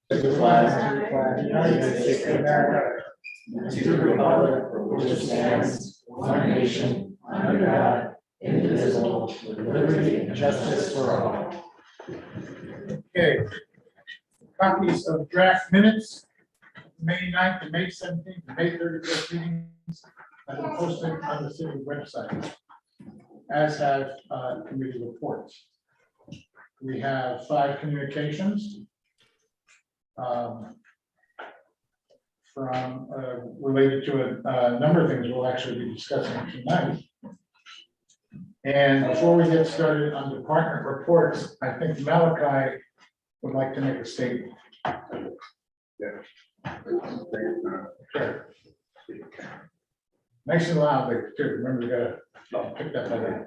the flag of the United States of America, and to the republic for which it stands, one nation, under God, indivisible, with liberty and justice for all. Okay. Copies of draft minutes, May 9th and May 17th, and May 31st meetings have been posted on the city website, as have committee reports. We have 5 communications from related to a number of things we'll actually be discussing tonight. And before we get started on department reports, I think Malachi would like to make a statement. Sure. Nice and loud, like, too. Remember, you gotta pick that up.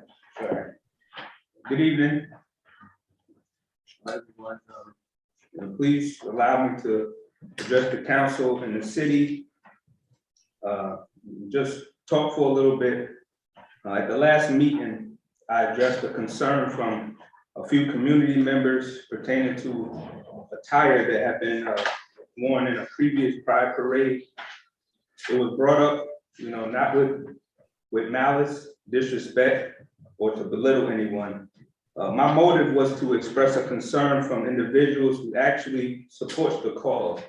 Good evening. Everyone, please allow me to address the council and the city. Just talk for a little bit. At the last meeting, I addressed a concern from a few community members pertaining to attire that had been worn in a previous pride parade. It was brought up, not with malice, disrespect, or to belittle anyone. My motive was to express a concern from individuals who actually supports the cause.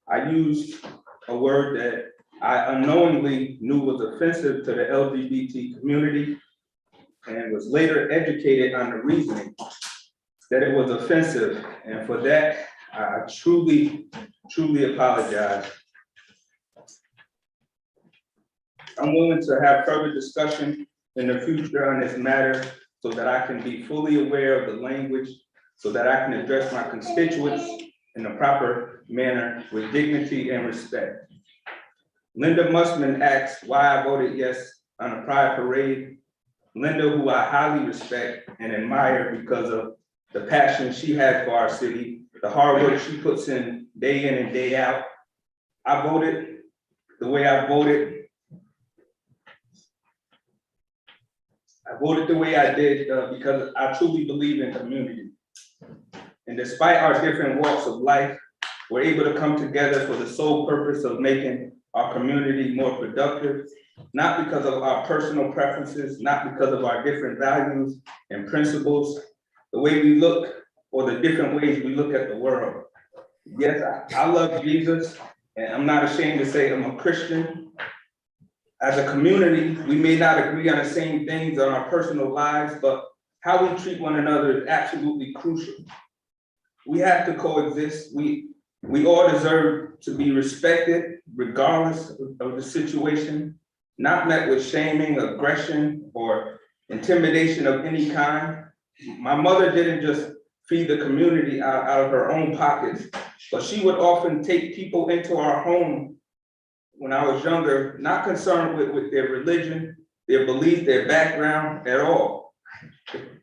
I used a word that I unknowingly knew was offensive to the LGBT community and was later educated on the reasoning that it was offensive. And for that, I truly apologize. I'm willing to have further discussion in the future on this matter so that I can be fully aware of the language, so that I can address my constituents in a proper manner with dignity and respect. Linda Musman asks why I voted yes on a pride parade. Linda, who I highly respect and admire because of the passion she has for our city, the hard work she puts in and day out. I voted the way I voted. I voted the way I did because I truly believe in community. And despite our different walks of life, we're able to come together for the sole purpose of making our community more productive, not because of our personal preferences, not because of our different values and principles, the way we look or the different ways we look at the world. Yes, I love Jesus, and I'm not ashamed to say I'm a Christian. As a community, we may not agree on the same things on our personal lives, but how we treat one another is absolutely crucial. We have to coexist. We all deserve to be respected regardless of the situation, not met with shaming, aggression, or intimidation of any kind. My mother didn't just feed the community out of her own pockets, but she would often take people into our home when I was younger, not concerned with their religion, their belief, their background at all.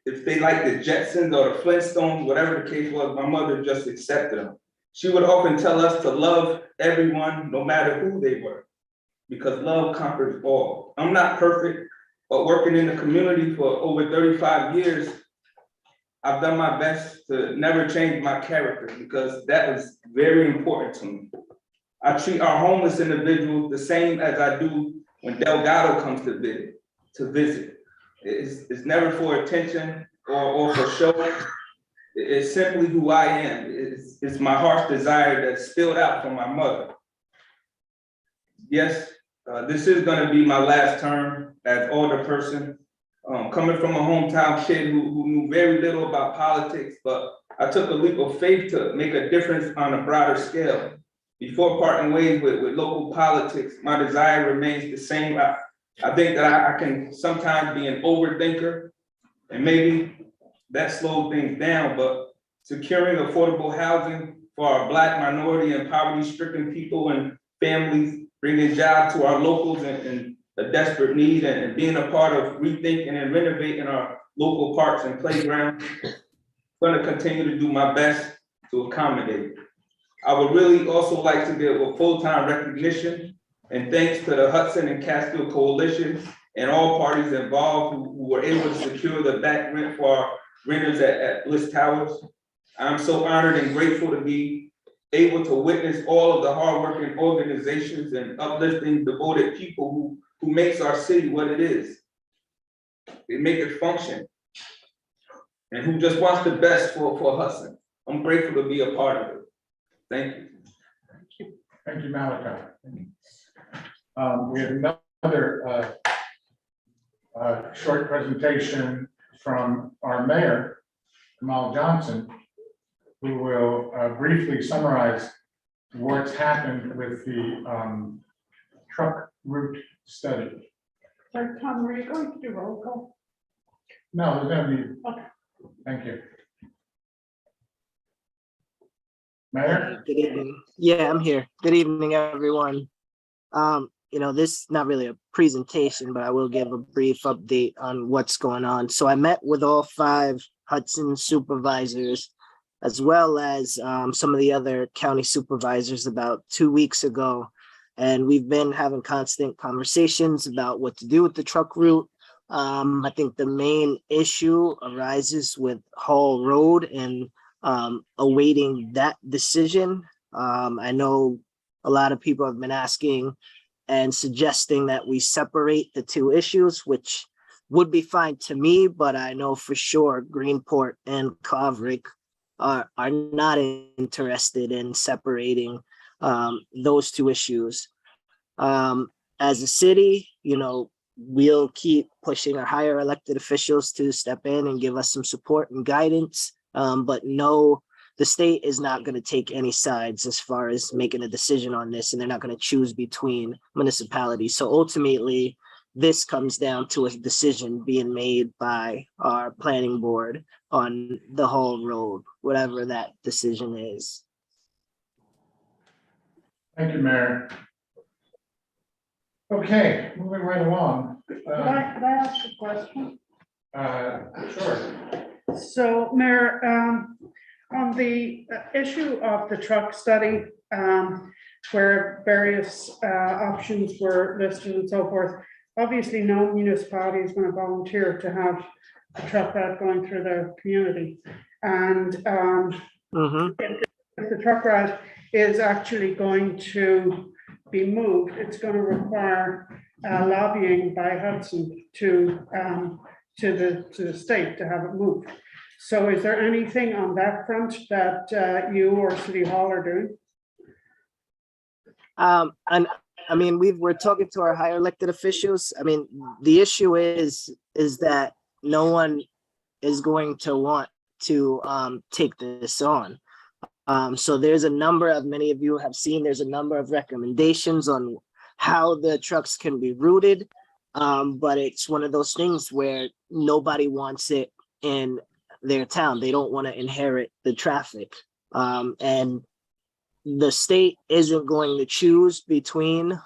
If they liked the Jetsons or the Flintstones, whatever the case was, my mother just accepted them. She would often tell us to love everyone, no matter who they were, because love conquers all. I'm not perfect, but working in the community for over 35 years, I've done my best to never change my character because that was very important to me. I treat our homeless individuals the same as I do when Delgado comes to visit. It's never for attention or for show. It's simply who I am. It's my heart's desire that spilled out from my mother. Yes, this is gonna be my last term as alderperson. Coming from a hometown kid who knew very little about politics, but I took a leap of faith to make a difference on a broader scale. Before parting ways with local politics, my desire remains the same. I think that I can sometimes be an overthinker, and maybe that slows things down, but securing affordable housing for our Black, minority, and poverty-stricken people and families, bringing jobs to our locals in a desperate need, and being a part of rethinking and renovating our local parks and playgrounds. I'm going to continue to do my best to accommodate. I would really also like to give a full-time recognition and thanks to the Hudson and Catskill Coalition and all parties involved who were able to secure the back rent for our renters at Bliss Towers. I'm so honored and grateful to be able to witness all of the hardworking organizations and uplifting devoted people who makes our city what it is. They make it function. And who just wants the best for Hudson. I'm grateful to be a part of it. Thank you. Thank you, Malachi. We have another short presentation from our mayor, Kamal Johnson, who will briefly summarize what's happened with the truck route study. Sir Tom, were you going to do roll call? No, there's gonna be. Okay. Thank you. Mayor? Good evening. Yeah, I'm here. Good evening, everyone. This is not really a presentation, but I will give a brief update on what's going on. So I met with all 5 Hudson supervisors, as well as some of the other county supervisors about 2 weeks ago. And we've been having constant conversations about what to do with the truck route. I think the main issue arises with Hall Road and awaiting that decision. I know a lot of people have been asking and suggesting that we separate the 2 issues, which would be fine to me, but I know for sure Greenport and Claverick are not interested in separating those 2 issues. As a city, we'll keep pushing our higher elected officials to step in and give us some support and guidance. But no, the state is not going to take any sides as far as making a decision on this, and they're not going to choose between municipalities. So ultimately, this comes down to a decision being made by our planning board on the whole road, whatever that decision is. Thank you, Mayor. Okay, moving right along. Could I ask a question? Sure. So, Mayor, on the issue of the truck study, where various options were listed and so forth, obviously no municipality is going to volunteer to have a truck route going through their community. And if the truck route is actually going to be moved, it's going to require lobbying by Hudson to the state to have it moved. So is there anything on that front that you or City Hall are doing? And I mean, we're talking to our higher elected officials. I mean, the issue is that no one is going to want to take this on. So there's a number of, many of you have seen, there's a number of recommendations on how the trucks can be routed. But it's one of those things where nobody wants it in their town. They don't want to inherit the traffic. And the state isn't going to choose between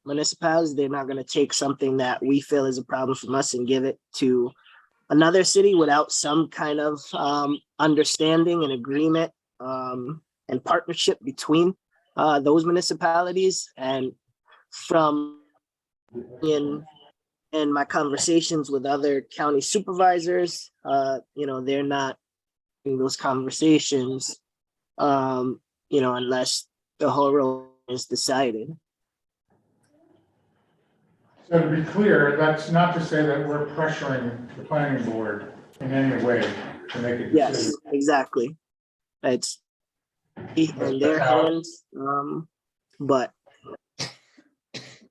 municipalities. They're not going to take something that we feel is a problem from us and give it to another city without some kind of understanding and agreement and partnership between those municipalities. And from in my conversations with other county supervisors, they're not in those conversations, unless the whole road is decided. So to be clear, that's not to say that we're pressuring the planning board in any way to make a decision. Yes, exactly. It's in their hands. But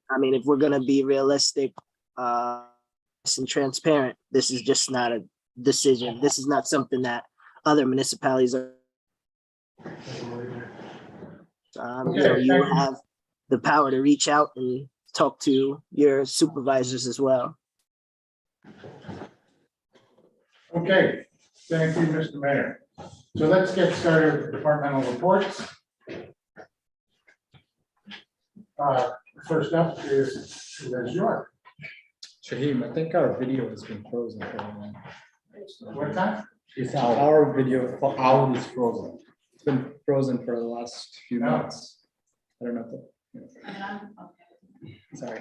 I mean, if we're gonna be realistic and transparent, this is just not a decision. This is not something that other municipalities are. You have the power to reach out and talk to your supervisors as well. Okay, thank you, Mr. Mayor. So let's get started with departmental reports. First up is York. Shaheem, I think our video has been frozen for a while. What time? Our video, ours is frozen. It's been frozen for the last few minutes. I don't know. Sorry.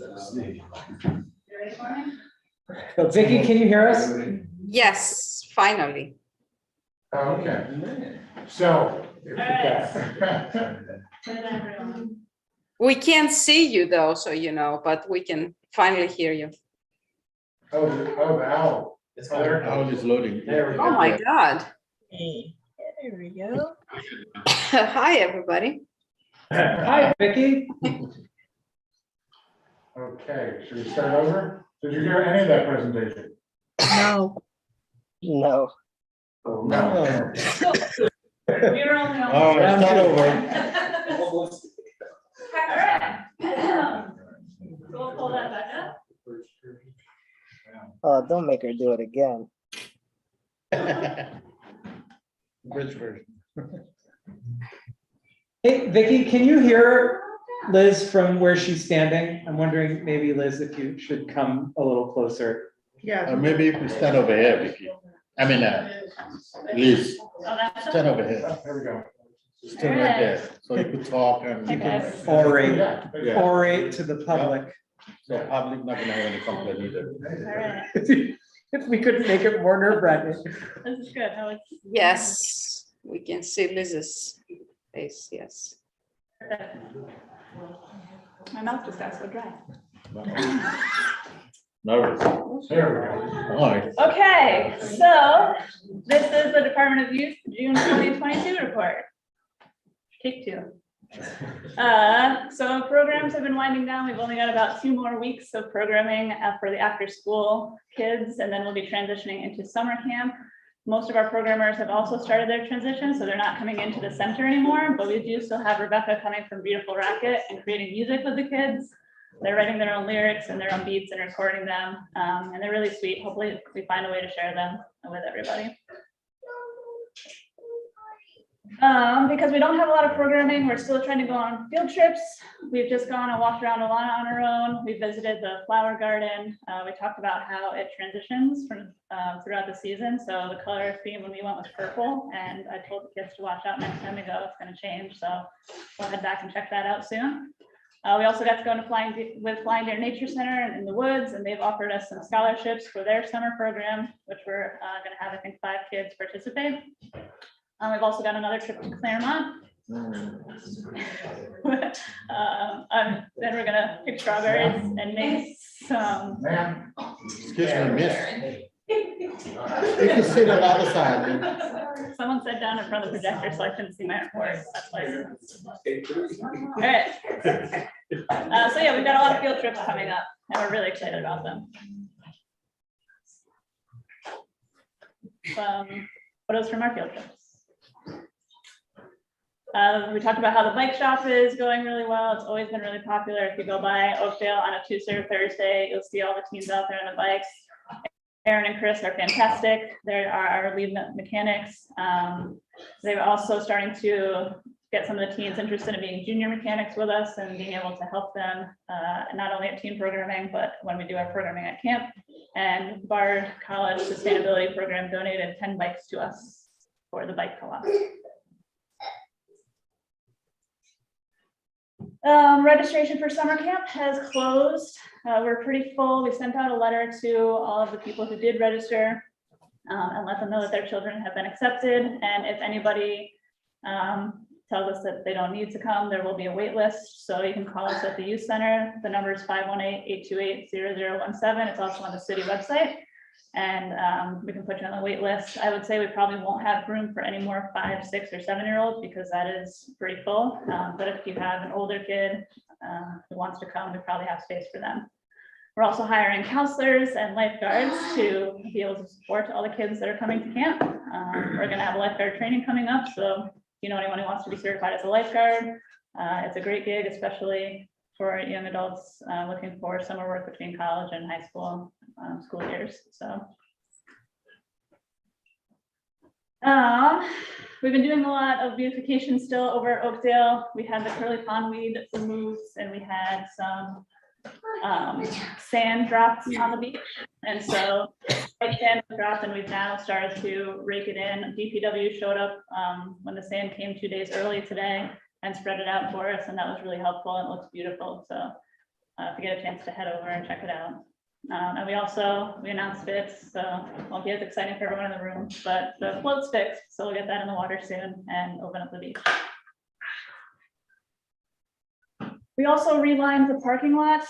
You ready for me? So Vicky, can you hear us? Yes, finally. Okay, so. We can't see you though, so you know, but we can finally hear you. Oh, the owl. It's Oh, there it owl goes. is loading. There we go. Oh my God. Hey, there we go. Hi, everybody. Hi, Vicky. Okay, should we start over? Did you hear any of that presentation? No. No. Oh, no. We were only on. All right, start over. All right. So we'll pull that back up. Oh, don't make her do it again. Bridge version. Hey, Vicky, can you hear Liz from where she's standing? I'm wondering maybe Liz, if you should come a little closer. Yeah. Maybe you can stand over here, Vicky. I mean, Liz, Oh, that's. stand over here. There we go. Stand right there, so you could talk and. You can Orate, Yeah. orate to the public. So public not gonna have any complaint either. All right. If we couldn't make it more nerve-wracking. This is good. How it's. Yes, we can see Liz's face, yes. My mouth just got so dry. Nervous. There we go. All right. Okay, so this is the Department of Youth June 2022 report. Take two. So programs have been winding down. We've only got about 2 more weeks of programming for the after school kids, and then we'll be transitioning into summer camp. Most of our programmers have also started their transition, so they're not coming into the center anymore, but we do still have Rebecca coming from Beautiful Racket and creating music with the kids. They're writing their own lyrics and their own beats and recording them, and they're really sweet. Hopefully we find a way to share them with everybody. Because we don't have a lot of programming, we're still trying to go on field trips. We've just gone and walked around Alana on our own. We visited the flower garden. We talked about how it transitions from throughout the season. So the color theme when we went was purple, and I told the kids to watch out next time we go, it's going to change. So we'll head back and check that out soon. We also got to go to Flying Deer Nature Center in the woods, and they've offered us some scholarships for their summer program, which we're going to have, I think, 5 kids participate. We've also got another trip to Claremont. Then we're gonna pick strawberries and make some. Man. Excuse me, miss. You can sit on the other side. Someone sat down in front of the projector, so I couldn't see my report. That's why. All right. So yeah, we've got a lot of field trips coming up, and we're really excited about them. What else from our field trips? We talked about how the bike shop is going really well. It's always been really popular. If you go by Oakdale on a Tuesday or Thursday, you'll see all the teens out there on the bikes. Aaron and Chris are fantastic. They are our lead mechanics. They're also starting to get some of the teens interested in being junior mechanics with us and being able to help them not only at team programming, but when we do our programming at camp. And Bard College Sustainability Program donated 10 bikes to us for the bike co-op. Registration for summer camp has closed. We're pretty full. We sent out a letter to all of the people who did register and let them know that their children have been accepted. And if anybody tells us that they don't need to come, there will be a wait list. So you can call us at the youth center. The number is 518-828-0017. It's also on the city website. And we can put you on the wait list. I would say we probably won't have room for any more 5, 6, or 7-year-olds because that is pretty full. But if you have an older kid who wants to come, we probably have space for them. We're also hiring counselors and lifeguards to be able to support all the kids that are coming to camp. We're going to have a lifeguard training coming up. So if you know anyone who wants to be certified as a lifeguard, it's a great gig, especially for young adults looking for summer work between college and high school school years. So we've been doing a lot of beautification still over at Oakdale. We had the curly pond weed removed, and we had some sand dropped on the beach. And so white sand was dropped, and we've now started to rake it in. DPW showed up when the sand came 2 days early today and spread it out for us, and that was really helpful. It looks beautiful. So if you get a chance to head over and check it out. And we announced fix, so it won't be as exciting for everyone in the room, but the float's fixed, so we'll get that in the water soon and open up the beach. We also relined the parking lot.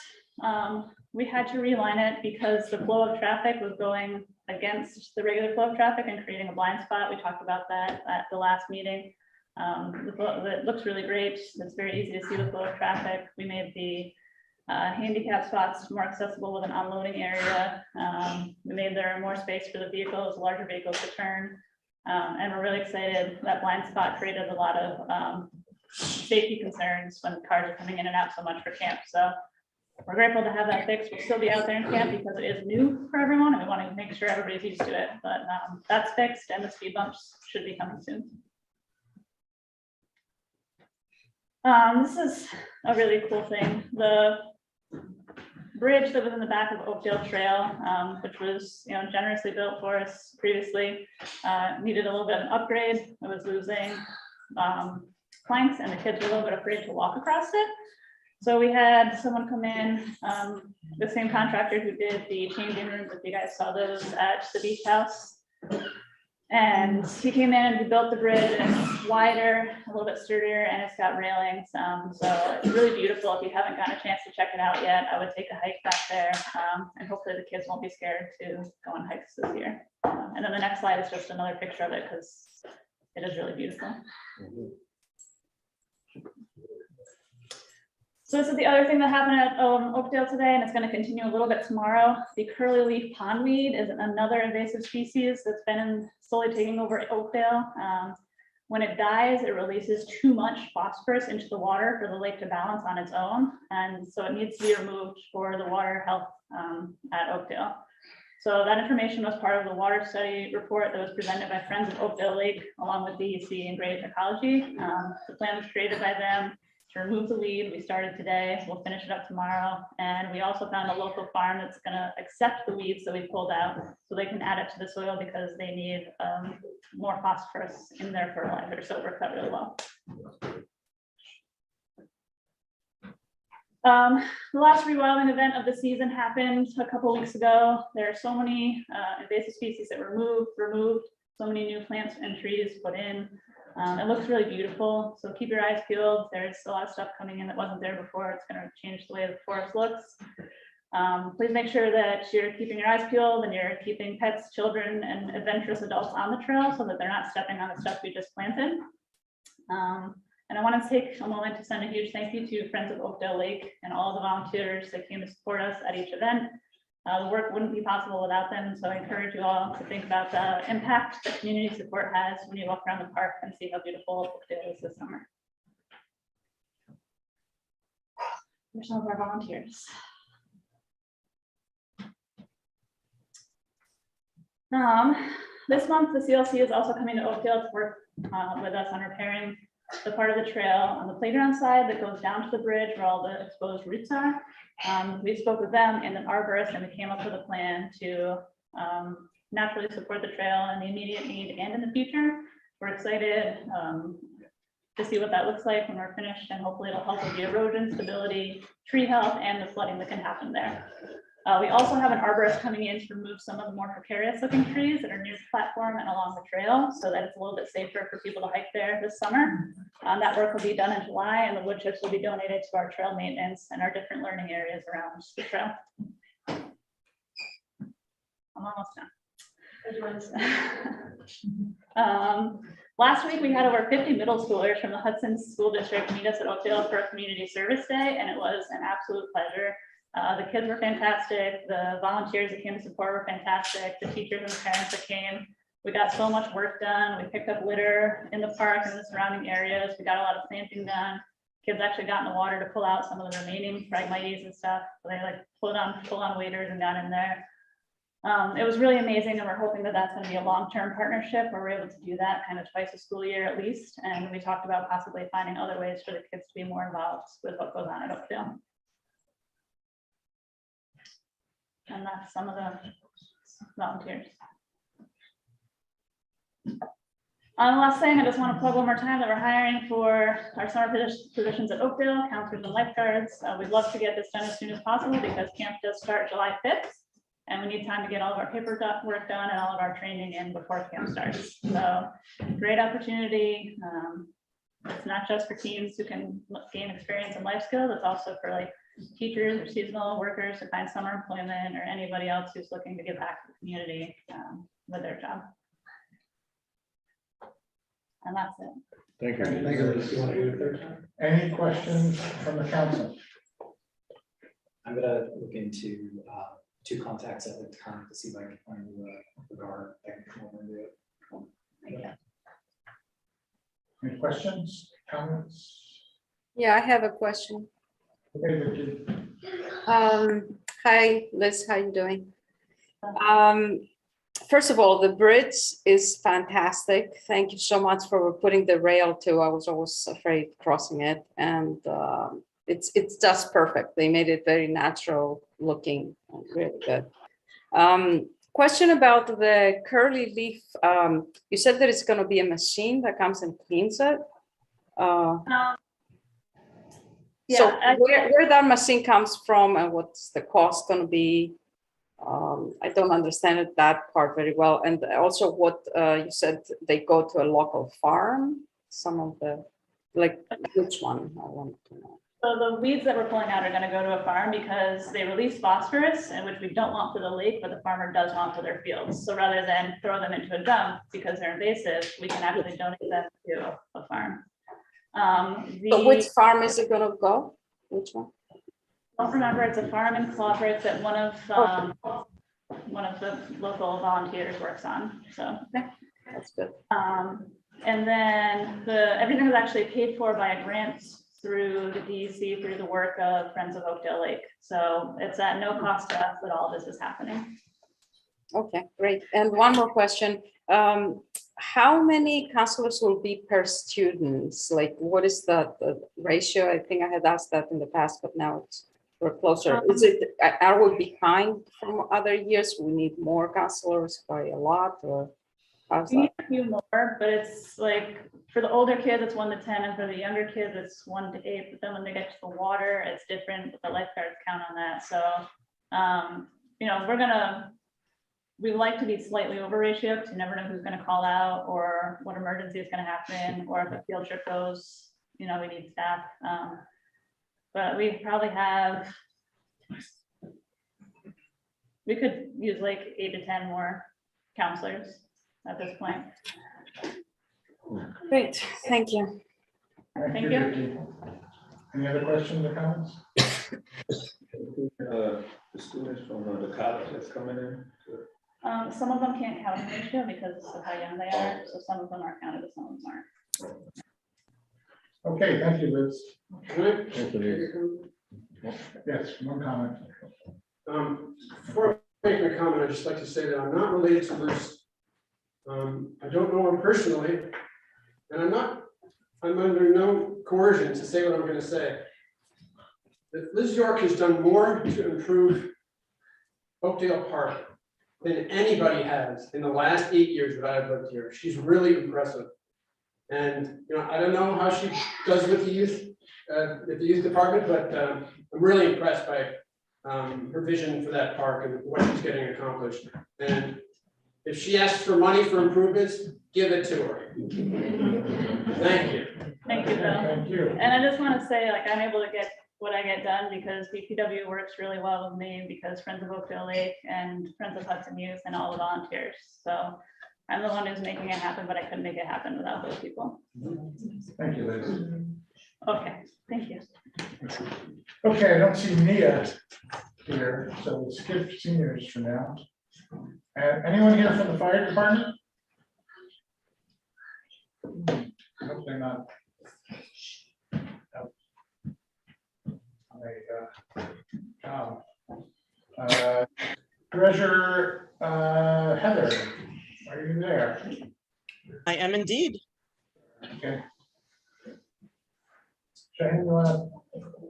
We had to reline it because the flow of traffic was going against the regular flow of traffic and creating a blind spot. We talked about that at the last meeting. It looks really great. It's very easy to see the flow of traffic. We made the handicap spots more accessible with an unloading area. We made there more space for the vehicles, larger vehicles to turn. And we're really excited. That blind spot created a lot of safety concerns when cars are coming in and out so much for camp. So we're grateful to have that fixed. We'll still be out there in camp because it is new for everyone and we want to make sure everybody's used to it. But that's fixed and the speed bumps should be coming soon. This is a really cool thing. The bridge that was in the back of Oakdale Trail, which was generously built for us previously, needed a little bit of an upgrade. It was losing planks and the kids were a little bit afraid to walk across it. So we had someone come in, the same contractor who did the changing rooms, if you guys saw those at the beach house. And he came in and he built the bridge, and it's wider, a little bit sturdier, and it's got railings. So it's really beautiful. If you haven't gotten a chance to check it out yet, I would take a hike back there. And hopefully the kids won't be scared to go on hikes this year. And then the next slide is just another picture of it because it is really beautiful. So this is the other thing that happened at Oakdale today, and it's going to continue a little bit tomorrow. The curly leaf pondweed is another invasive species that's been slowly taking over Oakdale. When it dies, it releases too much phosphorus into the water for the lake to balance on its own, and so it needs to be removed for the water health at Oakdale. So that information was part of the water study report that was presented by Friends of Oakdale Lake, along with DEC and Great Ecology. The plan was created by them to remove the weed. We started today, we'll finish it up tomorrow. And we also found a local farm that's gonna accept the weeds that we pulled out so they can add it to the soil because they need more phosphorus in their fertilizer. So it worked out really well. The last rewilding event of the season happened a couple weeks ago. There are so many invasive species that were removed, so many new plants and trees put in. It looks really beautiful, so keep your eyes peeled. There's a lot of stuff coming in that wasn't there before. It's going to change the way the forest looks. Please make sure that you're keeping your eyes peeled and you're keeping pets, children, and adventurous adults on the trail so that they're not stepping on the stuff we just planted. And I want to take a moment to send a huge thank you to Friends of Oakdale Lake and all the volunteers that came to support us at each event. The work wouldn't be possible without them, so I encourage you all to think about the impact that community support has when you walk around the park and see how beautiful Oakdale is this summer. Here's some of our volunteers. This month, the CLC is also coming to Oakdale to work with us on repairing the part of the trail on the playground side that goes down to the bridge where all the exposed roots are. We spoke with them and an arborist, and we came up with a plan to naturally support the trail in the immediate need and in the future. We're excited to see what that looks like when we're finished, and hopefully it'll help with the erosion, stability, tree health, and the flooding that can happen there. We also have an arborist coming in to remove some of the more precarious looking trees that are near the platform and along the trail so that it's a little bit safer for people to hike there this summer. That work will be done in July, and the wood chips will be donated to our trail maintenance and our different learning areas around the trail. I'm almost done. Last week, we had over 50 middle schoolers from the Hudson School District meet us at Oakdale for a community service day, and it was an absolute pleasure. The kids were fantastic. The volunteers that came to support were fantastic. The teachers and the parents that came. We got so much work done. We picked up litter in the park and the surrounding areas. We got a lot of planting done. Kids actually got in the water to pull out some of the remaining phragmites and stuff. So they like pulled on waders and got in there. It was really amazing, and we're hoping that that's going to be a long-term partnership where we're able to do that kind of twice a school year at least. And we talked about possibly finding other ways for the kids to be more involved with what goes on at Oakdale. And that's some of the volunteers. Last thing, I just want to plug one more time that we're hiring for our summer positions at Oakdale, counselors and lifeguards. We'd love to get this done as soon as possible because camp does start July 5th. And we need time to get all of our work done and all of our training in before camp starts. So great opportunity. It's not just for teams who can gain experience and life skills. It's also for like teachers or seasonal workers to find summer employment or anybody else who's looking to give back to the community with their job. And that's it. Thank you. Any questions from the council? I'm gonna look into two contacts at the time to see if I can find the guard that can come over and do it. Any questions, comments? Yeah, I have a question. Okay, Richard. Hi, Liz, how you doing? First of all, the bridge is fantastic. Thank you so much for putting the rail too. I was always afraid crossing it, and it's just perfect. They made it very natural looking, really good. Question about the curly leaf. You said that it's going to be a machine that comes and cleans it. Yeah, So where that machine comes from and what's the cost going to be? I don't understand that part very well. And also what you said, they go to a local farm, some of the, like which one? I want to know. So the weeds that we're pulling out are going to go to a farm because they release phosphorus, and which we don't want for the lake, but the farmer does want for their fields. So rather than throw them into a dump because they're invasive, we can actually donate them to a farm. So which farm is it going to go? Which one? I don't remember. It's a farm in Clover that one of the local volunteers works on. So that's good. And then everything was actually paid for by a grant through the DEC through the work of Friends of Oakdale Lake. So it's at no cost to us that all this is happening. Okay, great. And one more question. How many counselors will be per students? Like what is the ratio? I think I had asked that in the past, but now we're closer. Is it, are we behind from other years? We need more counselors by a lot, or how's We need that? a few more, but it's like for the older kids, it's 1 to 10, and for the younger kids, it's 1 to 8. But then when they get to the water, it's different. But the lifeguards count on that. So, you know, we'd like to be slightly over ratio because you never know who's going to call out or what emergency is going to happen, or if a field trip goes, you know, we need staff. But we probably have, we could use like 8 to 10 more counselors at this point. Great, thank you. Thank you. Any other questions or comments? The students from the college that's coming in. Some of them can't count in ratio because of how young they are. So some of them are counted, but some of them aren't. Okay, thank you, Liz. Yes, one comment. Before making a comment, I'd just like to say that I'm not related to Liz. I don't know her personally, and I'm under no coercion to say what I'm going to say. That Liz York has done more to improve Oakdale Park than anybody has in the last 8 years that I've lived here. She's really impressive. And you know, I don't know how she does with the youth department, but I'm really impressed by her vision for that park and what she's getting accomplished. And if she asks for money for improvements, give it to her. Thank you. Thank you, Bill. Thank you. And I just want to say, like, I'm able to get what I get done because DPW works really well with me because Friends of Oakdale Lake and Friends of Hudson Youth and all the volunteers. So I'm the one who's making it happen, but I couldn't make it happen without those people. Thank you, Liz. Okay, thank you. Okay, I don't see Nia here, so we'll skip seniors for now. And anyone here from the fire department? I hope they're not. Treasurer Heather, are you there? I am indeed. Okay. Shane, you want to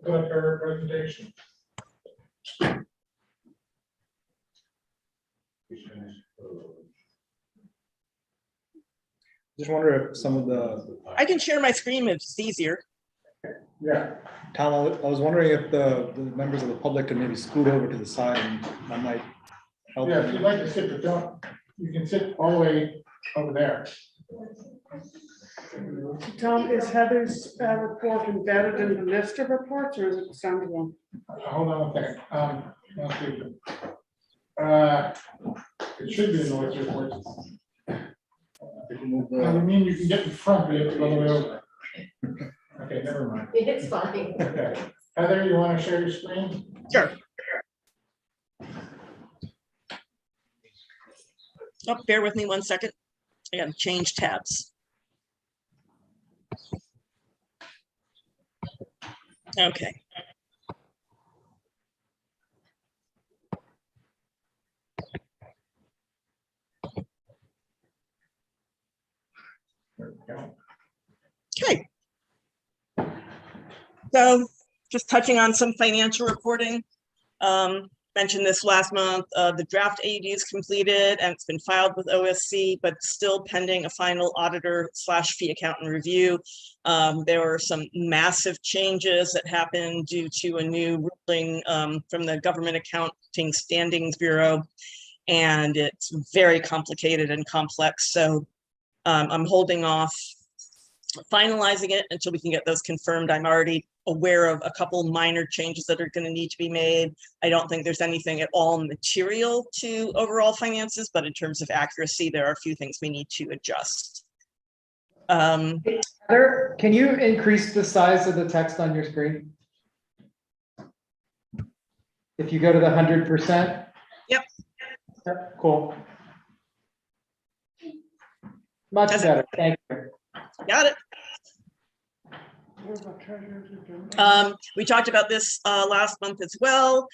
put up her presentation? Just wonder if some of the, I can share my screen if it's easier. Yeah. Tom, I was wondering if the members of the public could maybe scoot over to the side and that might help. Yeah, if you'd like to sit, but don't, you can sit all the way over there. Tom, is Heather's report embedded in the list of reports, or is it standalone? Hold on a second. Let's see. It should be in the list report. I mean, you can get in front, but you have to go all the way over. Okay, never mind. It's fine. Okay. Heather, you want to share your screen? Sure. Oh, bear with me 1 second. I gotta change tabs. Okay. Okay. So just touching on some financial reporting. Mentioned this last month, the draft AUD is completed and it's been filed with OSC, but still pending a final auditor / fee accountant review. There were some massive changes that happened due to a new ruling from the Government Accounting Standings Bureau, and it's very complicated and complex. So I'm holding off finalizing it until we can get those confirmed. I'm already aware of a couple minor changes that are going to need to be made. I don't think there's anything at all material to overall finances, but in terms of accuracy, there are a few things we need to adjust. Heather, can you increase the size of the text on your screen? If you go to the 100%? Yep. Cool. Much better, thank you. Got it. We talked about this last month as well.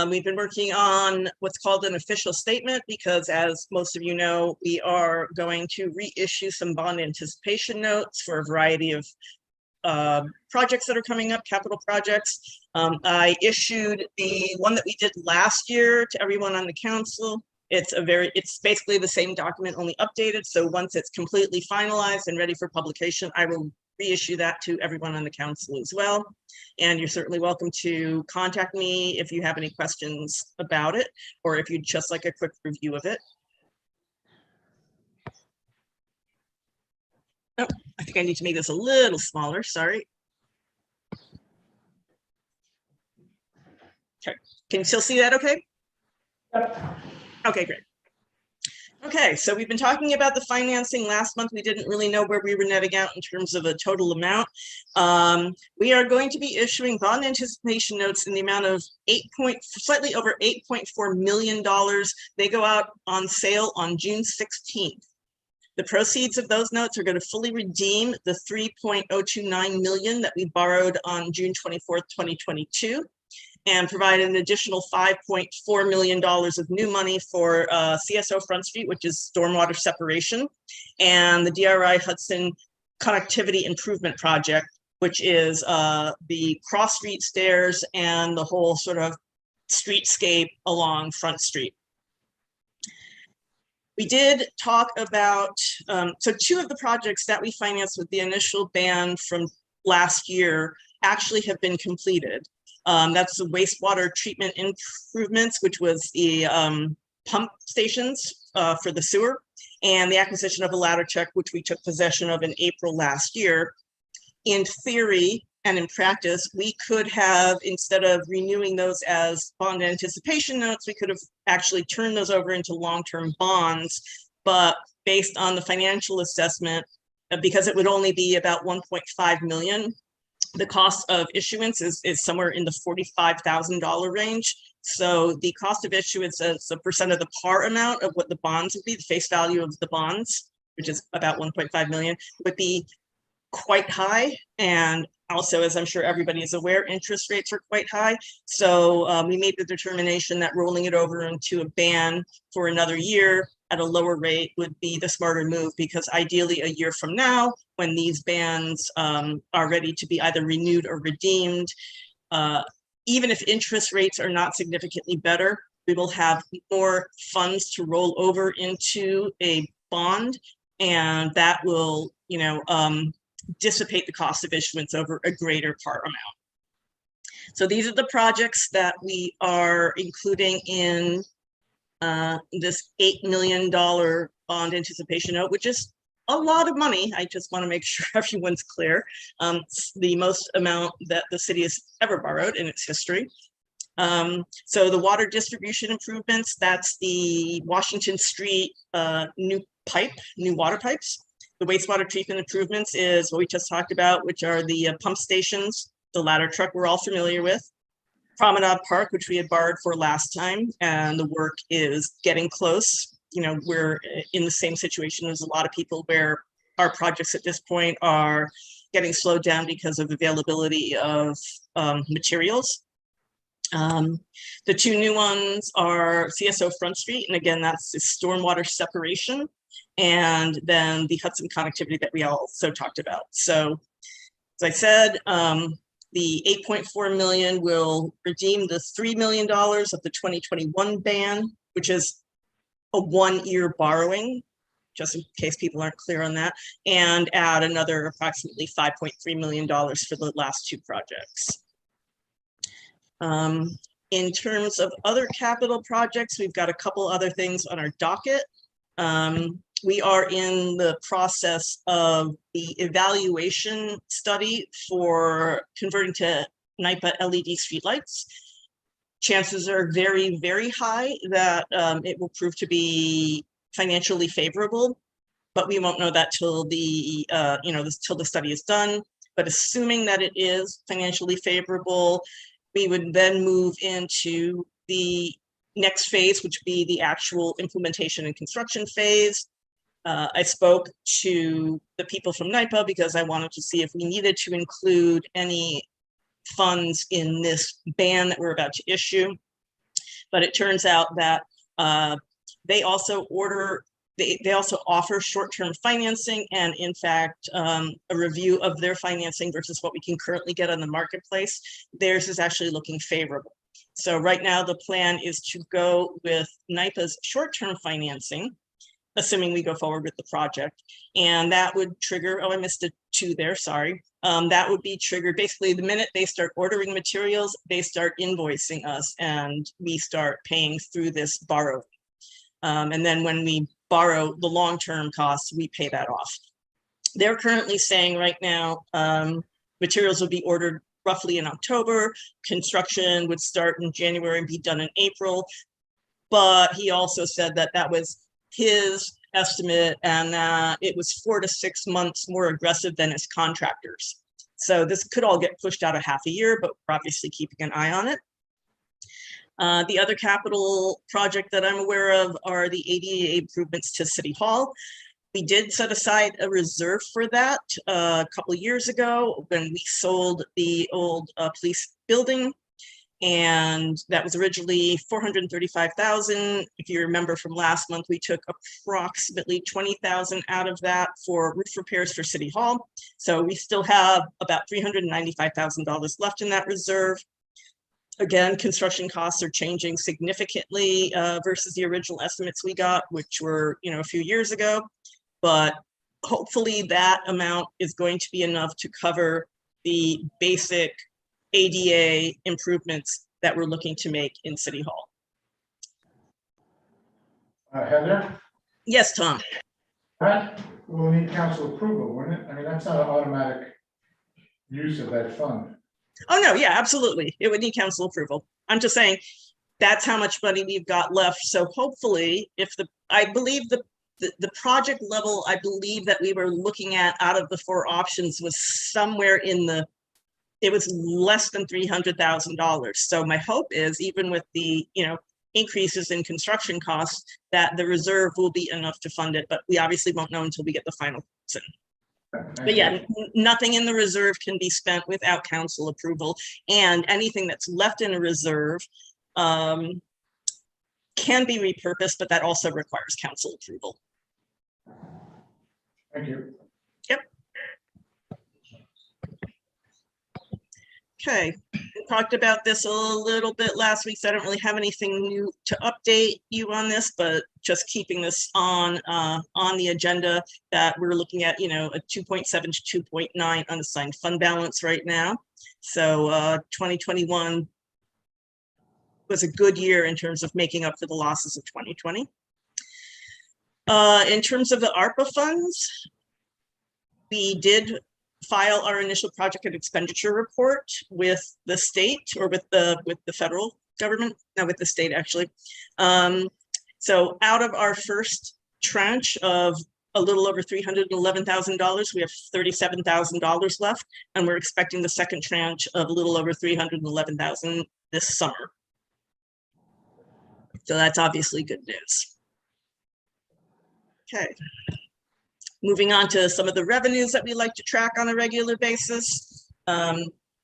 We've been working on what's called an official statement because, as most of you know, we are going to reissue some bond anticipation notes for a variety of projects that are coming up, capital projects. I issued the one that we did last year to everyone on the council. It's basically the same document, only updated. So once it's completely finalized and ready for publication, I will reissue that to everyone on the council as well. And you're certainly welcome to contact me if you have any questions about it, or if you'd just like a quick review of it. Oh, I think I need to make this a little smaller, sorry. Okay, can you still see that okay? Okay, great. Okay, so we've been talking about the financing. Last month, we didn't really know where we were netting out in terms of a total amount. We are going to be issuing bond anticipation notes in the amount of slightly over $8.4 million. They go out on sale on June 16th. The proceeds of those notes are going to fully redeem the $3.029 million that we borrowed on June 24th, 2022. And provide an additional $5.4 million of new money for CSO Front Street, which is stormwater separation, and the DRI Hudson Connectivity Improvement Project, which is the cross street stairs and the whole sort of streetscape along Front Street. We did talk about, so two of the projects that we financed with the initial ban from last year actually have been completed. That's the wastewater treatment improvements, which was the pump stations for the sewer, and the acquisition of a ladder truck, which we took possession of in April last year. In theory and in practice, we could have, instead of renewing those as bond anticipation notes, we could have actually turned those over into long-term bonds. But based on the financial assessment, because it would only be about 1.5 million, the cost of issuance is somewhere in the $45,000 range. So the cost of issuance as a percent of the par amount of what the bonds would be, the face value of the bonds, which is about 1.5 million, would be quite high. And also, as I'm sure everybody is aware, interest rates are quite high. So we made the determination that rolling it over into a ban for another year at a lower rate would be the smarter move, because ideally a year from now, when these bans are ready to be either renewed or redeemed, even if interest rates are not significantly better, we will have more funds to roll over into a bond And that will, dissipate the cost of issuance over a greater par amount. So these are the projects that we are including in this $8 million bond anticipation note, which is a lot of money. I just want to make sure everyone's clear. It's the most amount that the city has ever borrowed in its history. So the water distribution improvements, that's the Washington Street new water pipes. The wastewater treatment improvements is what we just talked about, which are the pump stations, the ladder truck we're all familiar with. Promenade Park, which we had borrowed for last time, and the work is getting close. We're in the same situation as a lot of people where our projects at this point are getting slowed down because of availability of materials. The two new ones are CSO Front Street, and again, that's the stormwater separation, and then the Hudson connectivity that we also talked about. So, as I said, the $8.4 million will redeem the $3 million of the 2021 ban, which is a one-year borrowing, just in case people aren't clear on that, and add another approximately $5.3 million for the last two projects. In terms of other capital projects, we've got a couple other things on our docket. We are in the process of the evaluation study for converting to NYPA LED streetlights. Chances are very, very high that it will prove to be financially favorable, but we won't know that till the till the study is done. But assuming that it is financially favorable, we would then move into the next phase, which would be the actual implementation and construction phase. I spoke to the people from NYPA because I wanted to see if we needed to include any funds in this ban that we're about to issue. But it turns out that they also offer short-term financing, and in fact, a review of their financing versus what we can currently get on the marketplace, theirs is actually looking favorable. So right now the plan is to go with NYPA's short-term financing, assuming we go forward with the project. And that would trigger, oh, I missed a two there, sorry. That would be triggered basically the minute they start ordering materials, they start invoicing us and we start paying through this borrow. And then when we borrow the long-term costs, we pay that off. They're currently saying right now, materials will be ordered roughly in October. Construction would start in January and be done in April. But he also said that that was his estimate and that it was 4 to 6 months more aggressive than his contractors. So this could all get pushed out a half a year, but we're obviously keeping an eye on it. The other capital project that I'm aware of are the ADA improvements to City Hall. We did set aside a reserve for that a couple of years ago when we sold the old police building. And that was originally $435,000. If you remember from last month, we took approximately $20,000 out of that for roof repairs for City Hall. So we still have about $395,000 left in that reserve. Again, construction costs are changing significantly versus the original estimates we got, which were a few years ago. But hopefully that amount is going to be enough to cover the basic ADA improvements that we're looking to make in City Hall. Heather? Yes, Tom. That will need council approval, wouldn't it? I mean, that's not an automatic use of that fund. Oh, no, yeah, absolutely. It would need council approval. I'm just saying that's how much money we've got left. So hopefully, I believe the project level, I believe that we were looking at out of the 4 options was somewhere in it was less than $300,000. So my hope is even with the, increases in construction costs that the reserve will be enough to fund it, but we obviously won't know until we get the final person. But yeah, nothing in the reserve can be spent without council approval, and anything that's left in a reserve can be repurposed, but that also requires council approval. Thank you. Yep. Okay, we talked about this a little bit last week, so I don't really have anything new to update you on this, but just keeping this on the agenda that we're looking at, a 2.7 to 2.9 unassigned fund balance right now. So 2021 was a good year in terms of making up for the losses of 2020. In terms of the ARPA funds, we did file our initial project and expenditure report with the state, or with the federal government, no, with the state actually. So out of our first tranche of a little over $311,000, we have $37,000 left, and we're expecting the second tranche of a little over $311,000 this summer. So that's obviously good news. Okay. Moving on to some of the revenues that we like to track on a regular basis.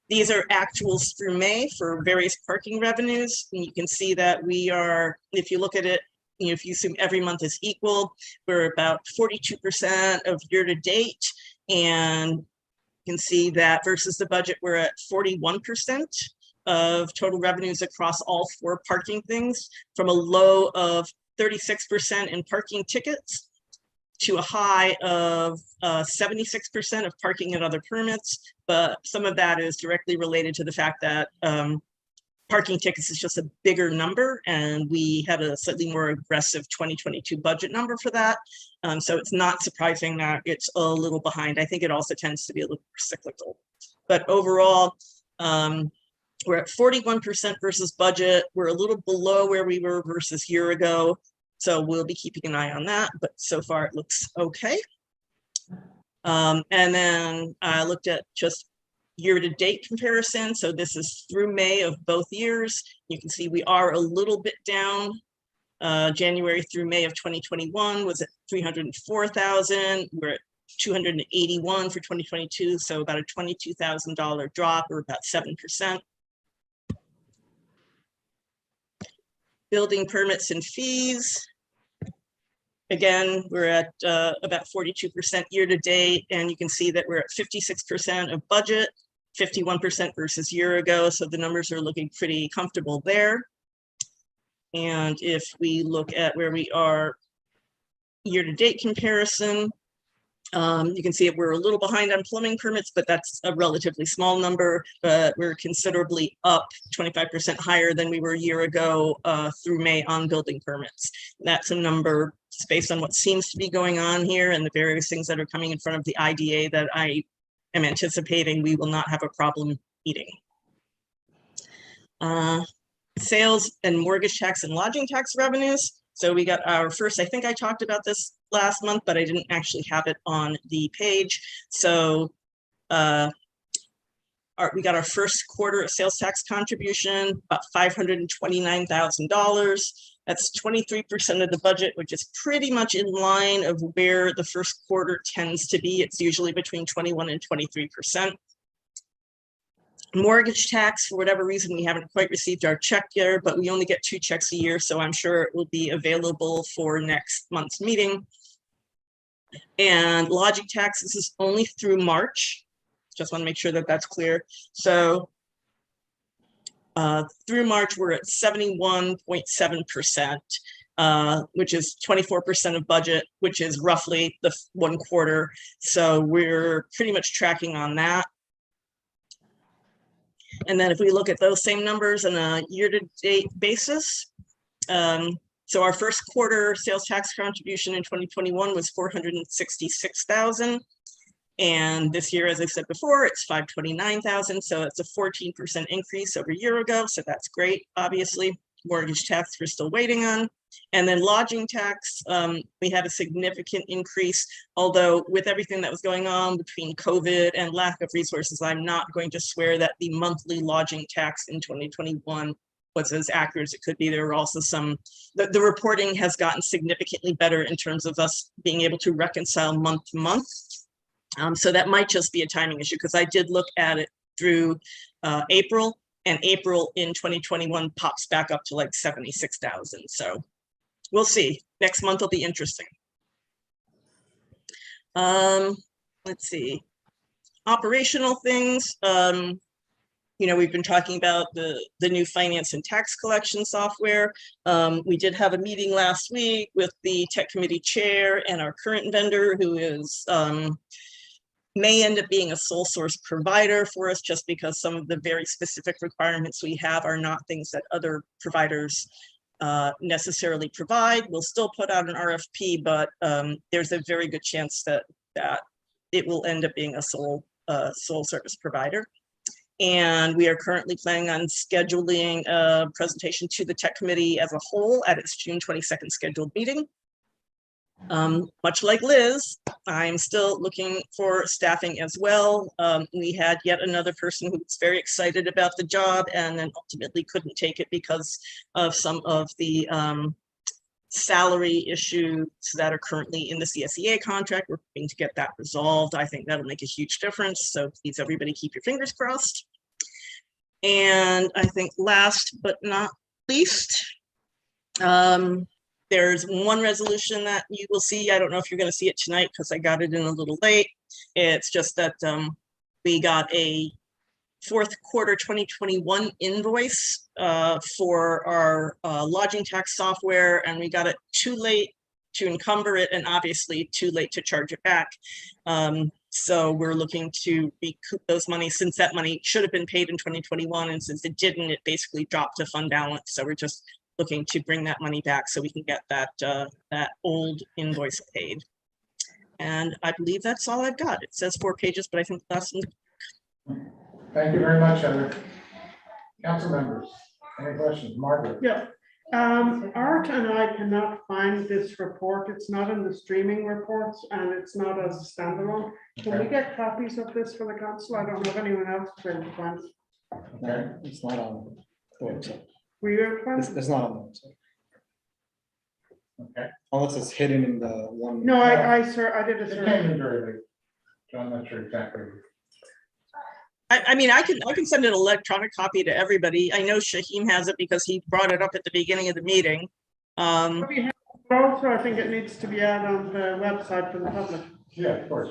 These are actuals through May for various parking revenues. And you can see that we are, if you look at it, if you assume every month is equal, we're about 42% of year to date. And you can see that versus the budget, we're at 41% of total revenues across all 4 parking things, from a low of 36% in parking tickets to a high of 76% of parking and other permits. But some of that is directly related to the fact that parking tickets is just a bigger number, and we had a slightly more aggressive 2022 budget number for that. So it's not surprising that it's a little behind. I think it also tends to be a little cyclical. But overall, we're at 41% versus budget. We're a little below where we were versus year ago. So we'll be keeping an eye on that, but so far it looks okay. And then I looked at just year-to-date comparison. So this is through May of both years. You can see we are a little bit down. January through May of 2021 was at 304,000. We're at 281 for 2022, so about a $22,000 drop, or about 7%. Building permits and fees. Again, we're at about 42% year to date, and you can see that we're at 56% of budget, 51% versus year ago. So the numbers are looking pretty comfortable there. And if we look at where we are year to date comparison, you can see that we're a little behind on plumbing permits, but that's a relatively small number, but we're considerably up, 25% higher than we were a year ago through May on building permits. That's a number based on what seems to be going on here and the various things that are coming in front of the IDA that I am anticipating we will not have a problem meeting. Sales and mortgage tax and lodging tax revenues. So we got our first, I think I talked about this last month, but I didn't actually have it on the page. So we got our first quarter of sales tax contribution, about $529,000. That's 23% of the budget, which is pretty much in line of where the first quarter tends to be. It's usually between 21 and 23%. Mortgage tax, for whatever reason, we haven't quite received our check yet, but we only get 2 checks a year, so I'm sure it will be available for next month's meeting. And lodging tax, this is only through March. Just want to make sure that that's clear. So through March, we're at 71.7%, which is 24% of budget, which is roughly the 1 quarter. So we're pretty much tracking on that. And then if we look at those same numbers on a year-to-date basis, so our first quarter sales tax contribution in 2021 was $466,000. And this year, as I said before, it's $529,000. So it's a 14% increase over a year ago. So that's great, obviously. Mortgage tax we're still waiting on. And then lodging tax, we had a significant increase, although with everything that was going on between COVID and lack of resources, I'm not going to swear that the monthly lodging tax in 2021 was as accurate as it could be. There were also some, the reporting has gotten significantly better in terms of us being able to reconcile month to month. So that might just be a timing issue, because I did look at it through April, and April in 2021 pops back up to like 76,000. So we'll see. Next month will be interesting. Let's see. Operational things. we've been talking about the new finance and tax collection software. We did have a meeting last week with the tech committee chair and our current vendor, who is may end up being a sole source provider for us, just because some of the very specific requirements we have are not things that other providers necessarily provide. We'll still put out an RFP, but there's a very good chance that it will end up being a sole service provider. And we are currently planning on scheduling a presentation to the tech committee as a whole at its June 22nd scheduled meeting. Much like Liz, I'm still looking for staffing as well. We had yet another person who was very excited about the job and then ultimately couldn't take it because of some of the salary issues that are currently in the CSEA contract. We're hoping to get that resolved. I think that'll make a huge difference. So please, everybody, keep your fingers crossed. And I think last but not least, there's one resolution that you will see. I don't know if you're going to see it tonight because I got it in a little late. It's just that we got a fourth quarter 2021 invoice for our lodging tax software, and we got it too late to encumber it and obviously too late to charge it back. So we're looking to recoup those monies, since that money should have been paid in 2021, and since it didn't, it basically dropped to fund balance. So we're just looking to bring that money back so we can get that old invoice paid. And I believe that's all I've got. It says 4 pages, but I think that's. Thank you very much, Heather. Council members, any questions? Margaret? Yeah. Art and I cannot find this report. It's not in the streaming reports and it's not as a standalone. Can we get copies of this for the council? I don't know if anyone else is able to find it. No, it's not on the website. Were you able to find it? It's not on the website. Okay. Unless it's hidden in the one. No, I did a It search. came in very late, so I'm not sure exactly. I mean, I can send an electronic copy to everybody. I know Shaheem has it because he brought it up at the beginning of the meeting. Also, I think it needs to be out on the website for the public. Yeah, of course.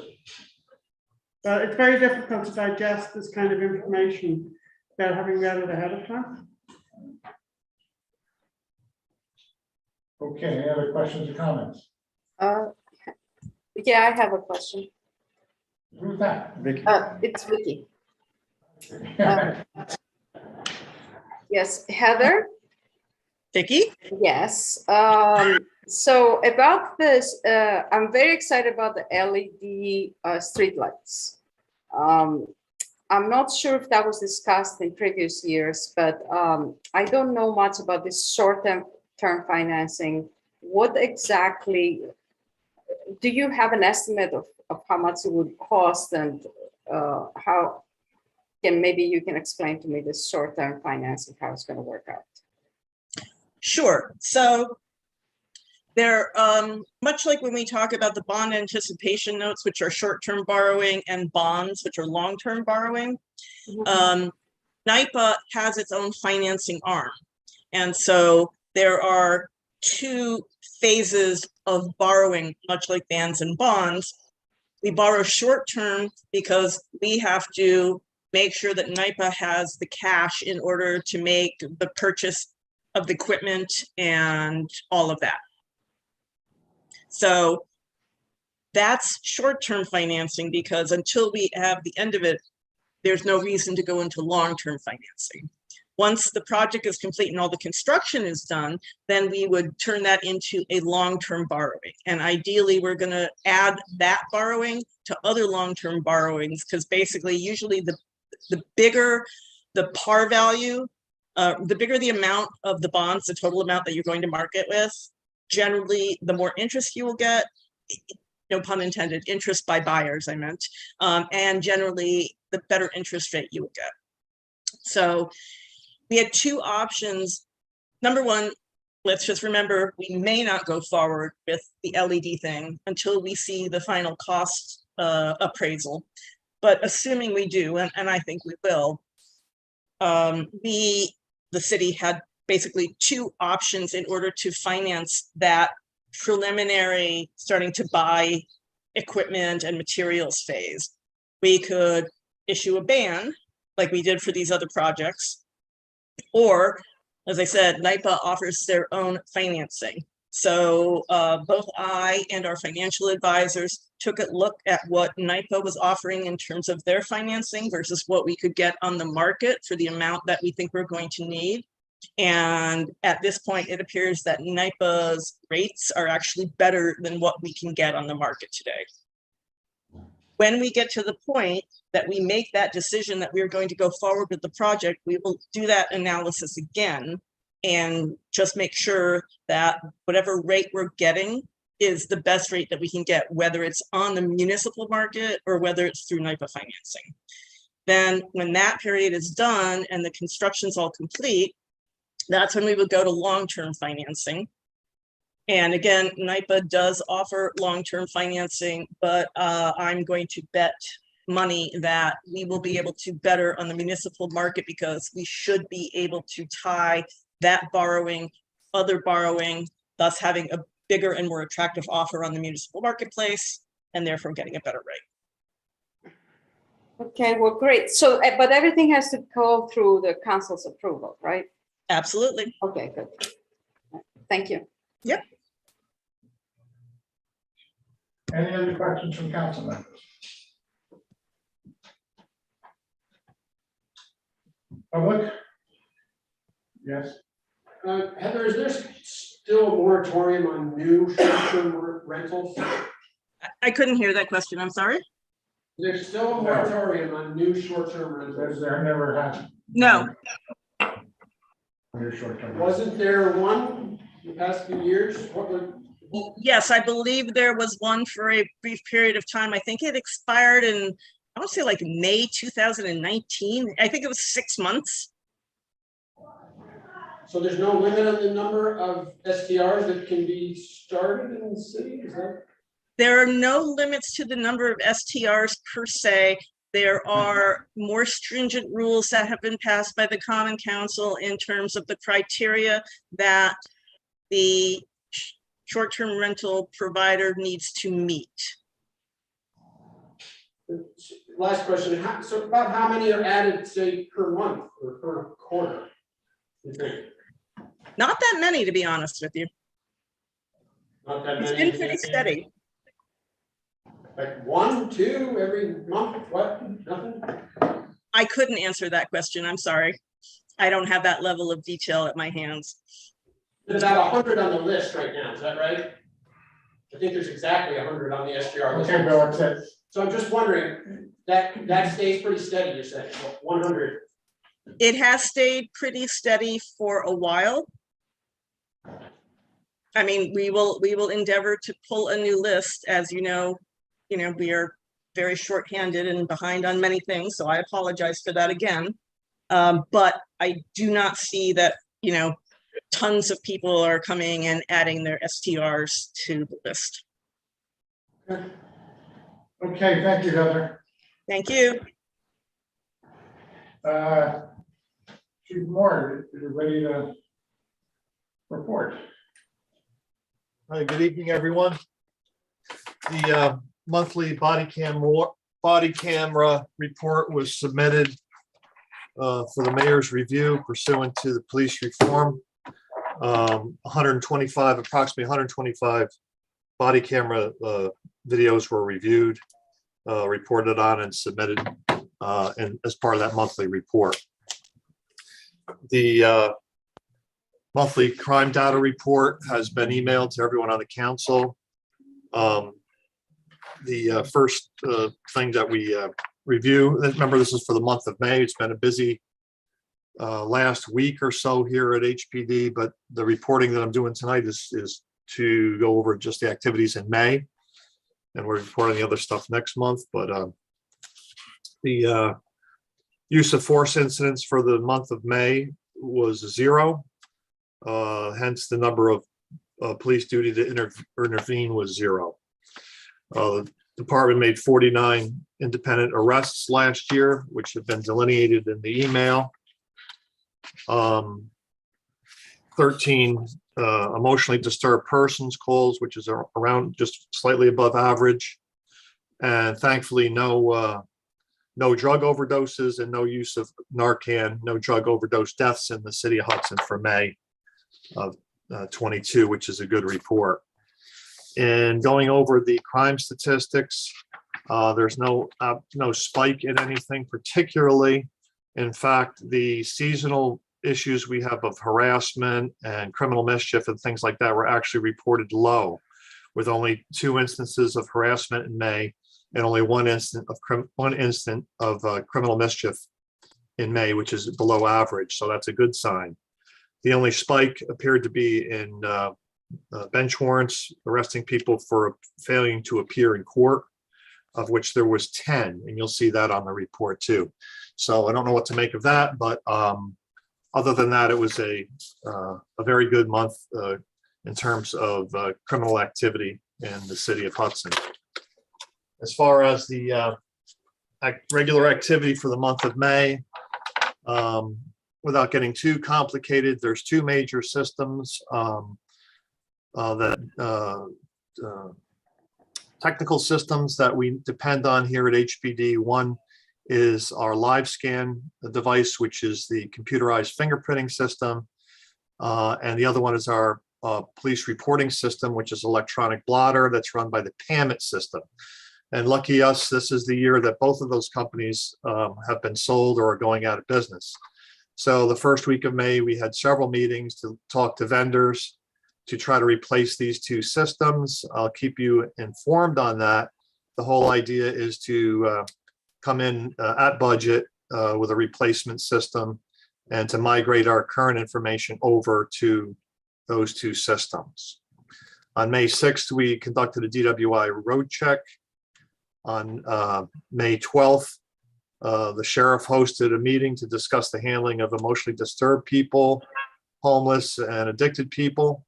But it's very difficult to digest this kind of information without having read it ahead of time. Okay, any other questions or comments? Yeah, I have a question. Who's that? Vicky. It's Vicky. Yes, Heather? Vicky? Yes. So about this, I'm very excited about the LED streetlights. I'm not sure if that was discussed in previous years, but I don't know much about this short-term financing. What exactly, do you have an estimate of how much it would cost, and how maybe you can explain to me this short-term financing, how it's going to work out? Sure. So they're much like when we talk about the bond anticipation notes, which are short-term borrowing, and bonds, which are long-term borrowing. NYPA has its own financing arm. And so there are 2 phases of borrowing, much like bonds and bonds. We borrow short-term because we have to make sure that NYPA has the cash in order to make the purchase of the equipment and all of that. So that's short-term financing, because until we have the end of it, there's no reason to go into long-term financing. Once the project is complete and all the construction is done, then we would turn that into a long-term borrowing. And ideally, we're going to add that borrowing to other long-term borrowings, because basically, usually the bigger the par value, the bigger the amount of the bonds, the total amount that you're going to market with, generally, the more interest you will get, no pun intended, interest by buyers, I meant, and generally, the better interest rate you will get. So we had 2 options. Number one, let's just remember, we may not go forward with the LED thing until we see the final cost appraisal. But assuming we do, and I think we will, the city had basically 2 options in order to finance that preliminary starting to buy equipment and materials phase. We could issue a ban like we did for these other projects. Or, as I said, NIPA offers their own financing. So both I and our financial advisors took a look at what NIPA was offering in terms of their financing versus what we could get on the market for the amount that we think we're going to need. And at this point, it appears that NIPA's rates are actually better than what we can get on the market today. When we get to the point that we make that decision that we're going to go forward with the project, we will do that analysis again and just make sure that whatever rate we're getting is the best rate that we can get, whether it's on the municipal market or whether it's through NIPA financing. Then when that period is done and the construction's all complete, that's when we would go to long-term financing. And again, NIPA does offer long-term financing, but I'm going to bet money that we will be able to better on the municipal market because we should be able to tie that borrowing, other borrowing, thus having a bigger and more attractive offer on the municipal marketplace and therefore getting a better rate. Okay, well, great. So, but everything has to go through the council's approval, right? Absolutely. Okay, good. Thank you. Yep. Any other questions from council members? Public? Yes. Heather, is there still a moratorium on new short-term rentals? I couldn't hear that question. I'm sorry. There's still a moratorium on new short-term rentals. There never has. No. Wasn't there one in the past few years? Yes, I believe there was one for a brief period of time. I think it expired in, I want to say like May 2019. I think it was 6 months. So there's no limit on the number of STRs that can be started in the city? Is that? There are no limits to the number of STRs per se. There are more stringent rules that have been passed by the Common Council in terms of the criteria that the short-term rental provider needs to meet. Last question. So about how many are added, say, per month or per quarter? You think? Not that many, to be honest with you. Not that many. It's been pretty steady. Like 1, 2 every month? What? Nothing? I couldn't answer that question. I'm sorry. I don't have that level of detail at my hands. There's about 100 on the list right now. Is that right? I think there's exactly 100 on the STR list. Okay, Bill, it says. So I'm just wondering, that stays pretty steady, you're saying, 100? It has stayed pretty steady for a while. I mean, we will endeavor to pull a new list. As you know, we are very shorthanded and behind on many things, so I apologize for that again. But I do not see that, tons of people are coming and adding their STRs to the list. Okay, thank you, Heather. Thank you. Chief Moore, you're ready to report. Hi, good evening, everyone. The monthly body camera report was submitted for the mayor's review pursuant to the police reform. Approximately 125 body camera videos were reviewed, reported on, and submitted as part of that monthly report. The monthly crime data report has been emailed to everyone on the council. The first thing that we review, remember this is for the month of May. It's been a busy last week or so here at HPD, but the reporting that I'm doing tonight is to go over just the activities in May, and we're reporting the other stuff next month. But the use of force incidents for the month of May was 0. Hence the number of police duty to intervene was 0. The department made 49 independent arrests last year, which have been delineated in the email. 13 emotionally disturbed persons calls, which is around just slightly above average. And thankfully, no no drug overdoses and no use of Narcan, no drug overdose deaths in the city of Hudson for May of 22, which is a good report. And going over the crime statistics, there's no spike in anything particularly. In fact, the seasonal issues we have of harassment and criminal mischief and things like that were actually reported low, with only 2 instances of harassment in May and only one instant of criminal mischief in May, which is below average. So that's a good sign. The only spike appeared to be in bench warrants, arresting people for failing to appear in court, of which there was 10, and you'll see that on the report too. So I don't know what to make of that, but other than that, it was a very good month in terms of criminal activity in the city of Hudson. As far as the regular activity for the month of May, without getting too complicated, there's 2 major systems technical systems that we depend on here at HPD. One is our live scan device, which is the computerized fingerprinting system. And the other one is our police reporting system, which is electronic blotter that's run by the PAMIT system. And lucky us, this is the year that both of those companies have been sold or are going out of business. So the first week of May, we had several meetings to talk to vendors to try to replace these 2 systems. I'll keep you informed on that. The whole idea is to come in at budget with a replacement system and to migrate our current information over to those 2 systems. On May 6th, we conducted a DWI road check. On May 12th, the sheriff hosted a meeting to discuss the handling of emotionally disturbed people, homeless and addicted people.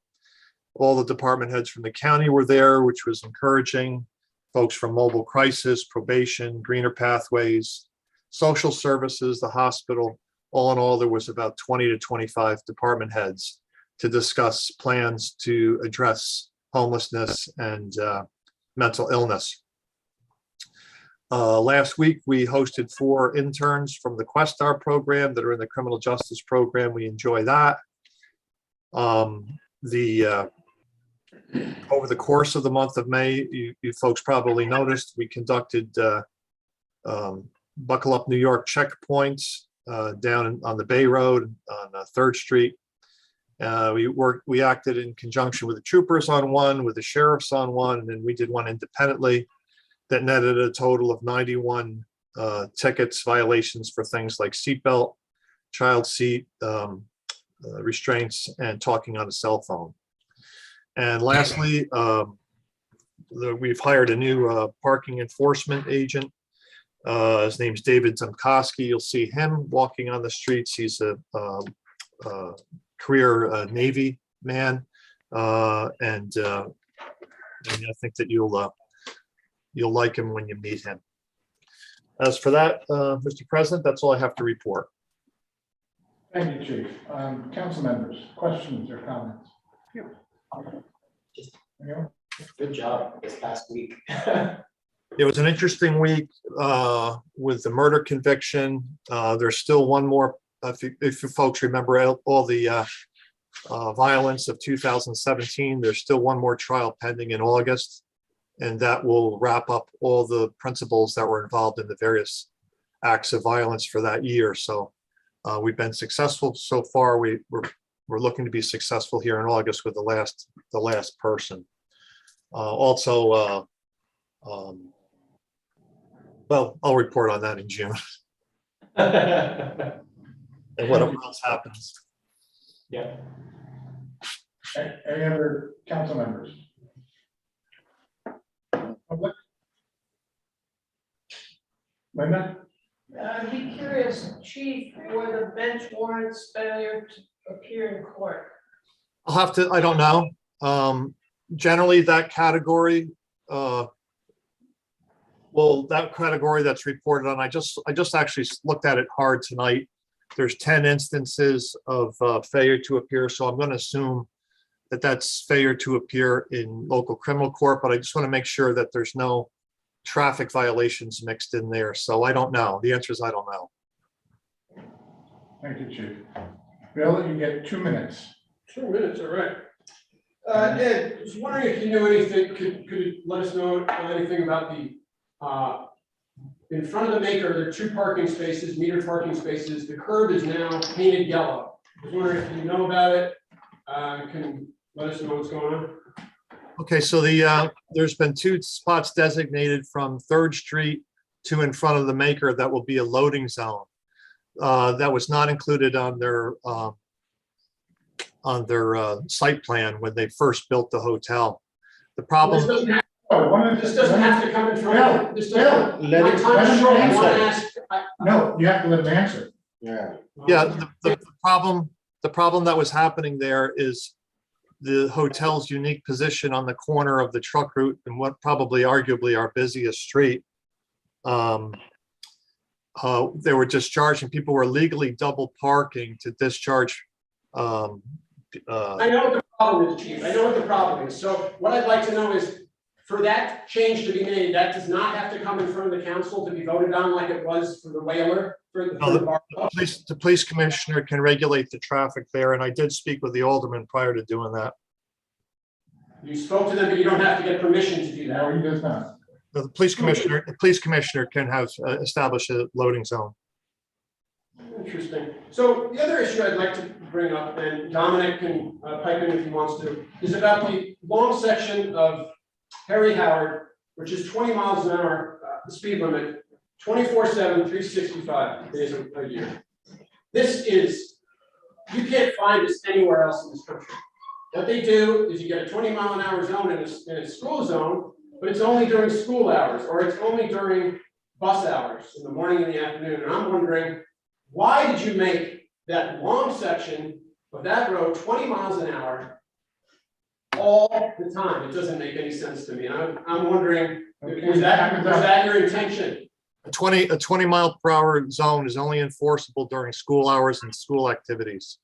All the department heads from the county were there, which was encouraging. Folks from mobile crisis, probation, greener pathways, social services, the hospital. All in all, there was about 20 to 25 department heads to discuss plans to address homelessness and mental illness. Last week, we hosted 4 interns from the Questar program that are in the criminal justice program. We enjoy that. Over the course of the month of May, you folks probably noticed, we conducted Buckle Up New York checkpoints down on the Bay Road on 3rd Street. We acted in conjunction with the troopers on one, with the sheriffs on one, and then we did one independently that netted a total of 91 tickets, violations for things like seatbelt, child seat restraints, and talking on a cell phone. And lastly, we've hired a new parking enforcement agent. His name's David Zemkoski. You'll see him walking on the streets. He's a career Navy man, and I think that you'll like him when you meet him. As for that, Mr. President, that's all I have to report. Thank you, Chief. Council members, questions or comments? Good job this past week. It was an interesting week with the murder conviction. There's still one more, if you folks remember all the violence of 2017, there's still one more trial pending in August, and that will wrap up all the principals that were involved in the various acts of violence for that year. So we've been successful so far. We're looking to be successful here in August with the last person. Well, I'll report on that in June. And what else happens. Yeah. Any other council members? Public? Linda? I'd be curious, Chief, were the bench warrants failure to appear in court? I don't know. Generally that category, that category that's reported on, I just actually looked at it hard tonight. There's 10 instances of failure to appear. So I'm going to assume that that's failure to appear in local criminal court, but I just want to make sure that there's no traffic violations mixed in there. So I don't know. The answer is I don't know. Thank you, Chief. Bill, you get 2 minutes. 2 minutes, all right. Ed, I was wondering if you knew anything, could you let us know anything about the, in front of the maker, there are 2 parking spaces, metered parking spaces. The curb is now painted yellow. I was wondering if you know about it, can let us know what's going on. Okay, so there's been 2 spots designated from 3rd Street to in front of the maker that will be a loading zone. That was not included on their site plan when they first built the hotel. The problem. This doesn't have to come in front of. This doesn't. Let My him time's short. I want to answer. ask. No, you have to let him answer. Yeah. Yeah, the problem that was happening there is the hotel's unique position on the corner of the truck route and what probably arguably our busiest street. They were discharging, people were legally double parking to discharge. I know what the problem is, Chief. I know what the problem is. So what I'd like to know is, for that change to be made, that does not have to come in front of the council to be voted on like it was for the whaler. The police commissioner can regulate the traffic there, and I did speak with the alderman prior to doing that. You spoke to them, but you don't have to get permission to do that. No, he does not. The police commissioner can have establish a loading zone. Interesting. So the other issue I'd like to bring up, and Dominic can pipe in if he wants to, is about the long section of Harry Howard, which is 20 miles an hour speed limit, 24/7, 365 days a year. This is, you can't find this anywhere else in this country. What they do is you get a 20-mile-an-hour zone in a school zone, but it's only during school hours, or it's only during bus hours in the morning and the afternoon. And I'm wondering, why did you make that long section of that road 20 miles an hour all the time? It doesn't make any sense to me. I'm wondering, was that your intention? A 20 mile per hour zone is only enforceable during school hours and school activities.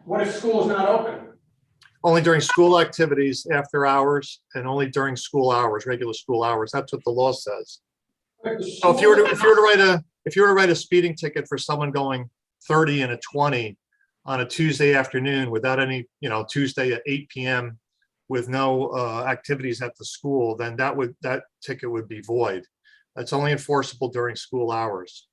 What if school is not open? Only during school activities after hours, and only during school hours, regular school hours. That's what the law says. So if you were to write a speeding ticket for someone going 30 and a 20 on a Tuesday afternoon without any, Tuesday at 8 p.m. with no activities at the school, then that ticket would be void. That's only enforceable during school hours.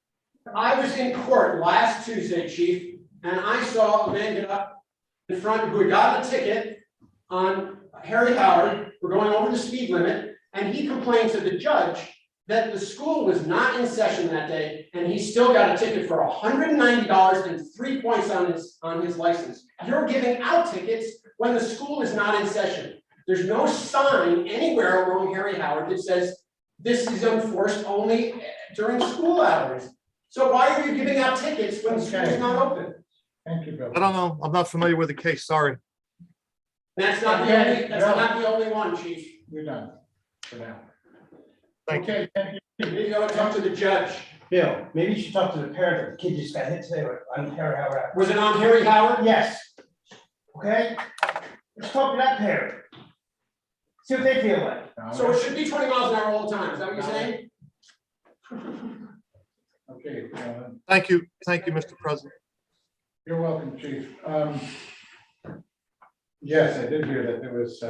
I was in court last Tuesday, Chief, and I saw a man get up in front who had gotten a ticket on Harry Howard for going over the speed limit, and he complained to the judge that the school was not in session that day, and he still got a ticket for $190 and 3 points on his license. You're giving out tickets when the school is not in session. There's no sign anywhere along Harry Howard that says this is enforced only during school hours. So why are you giving out tickets when the school is not open? Thank you, Bill. I don't know. I'm not familiar with the case. Sorry. That's not the only one, Chief. You're done for now. Thank you. Thank you. Maybe you ought to talk to the judge. Bill, maybe you should talk to the parent of the kid just got hit today on Harry Howard. Was it on Harry Howard? Yes. Okay? Let's talk to that parent. See what they feel like. So it should be 20 miles an hour all the time. Is that what you're saying? Okay. Thank you, Mr. President. You're welcome, Chief. Yes, I did hear that there was,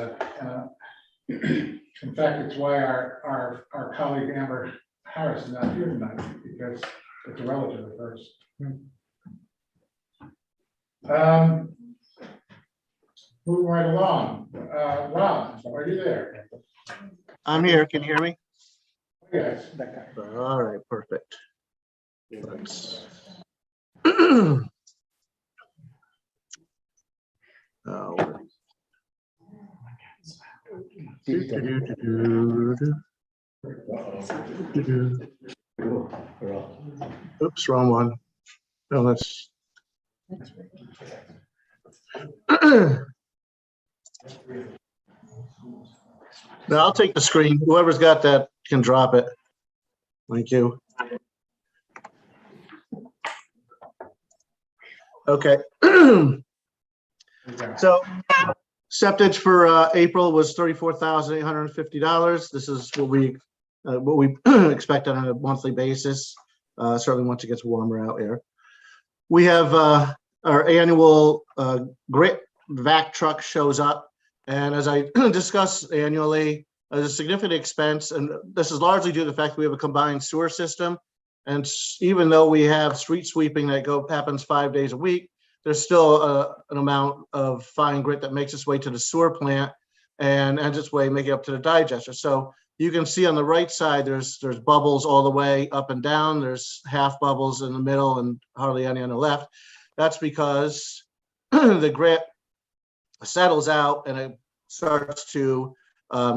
in fact, it's why our colleague Amber Harris is not here tonight, because it's a relative of hers. Moving right along. Rob, are you there? I'm here. Can you hear me? Yes. All right, perfect. Oops, wrong one. No, that's. No, I'll take the screen. Whoever's got that can drop it. Thank you. Okay. So septage for April was $34,850. This is what we what we expect on a monthly basis, certainly once it gets warmer out here. We have our annual grit vac truck shows up. And as I discuss annually, there's a significant expense. And this is largely due to the fact that we have a combined sewer system. And even though we have street sweeping that happens 5 days a week, there's still an amount of fine grit that makes its way to the sewer plant and ends its way making it up to the digester. So you can see on the right side, there's bubbles all the way up and down. There's half bubbles in the middle and hardly any on the left. That's because the grit settles out and it starts to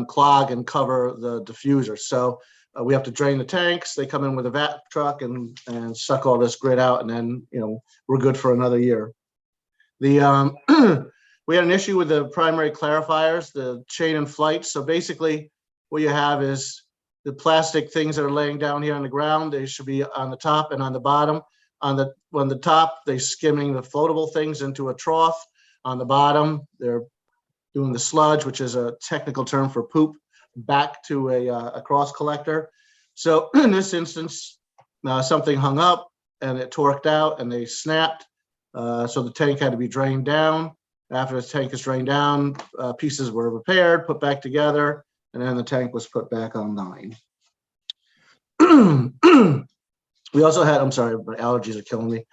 clog and cover the diffuser. So we have to drain the tanks. They come in with a vac truck and suck all this grit out, and then we're good for another year. The we had an issue with the primary clarifiers, the chain and flight. So basically, what you have is the plastic things that are laying down here on the ground. They should be on the top and on the bottom. On the top, they're skimming the floatable things into a trough. On the bottom, they're doing the sludge, which is a technical term for poop, back to a cross collector. So in this instance, something hung up and it torqued out and they snapped. So the tank had to be drained down. After the tank is drained down, pieces were repaired, put back together, and then the tank was put back online. We also had, I'm sorry, my allergies are killing me.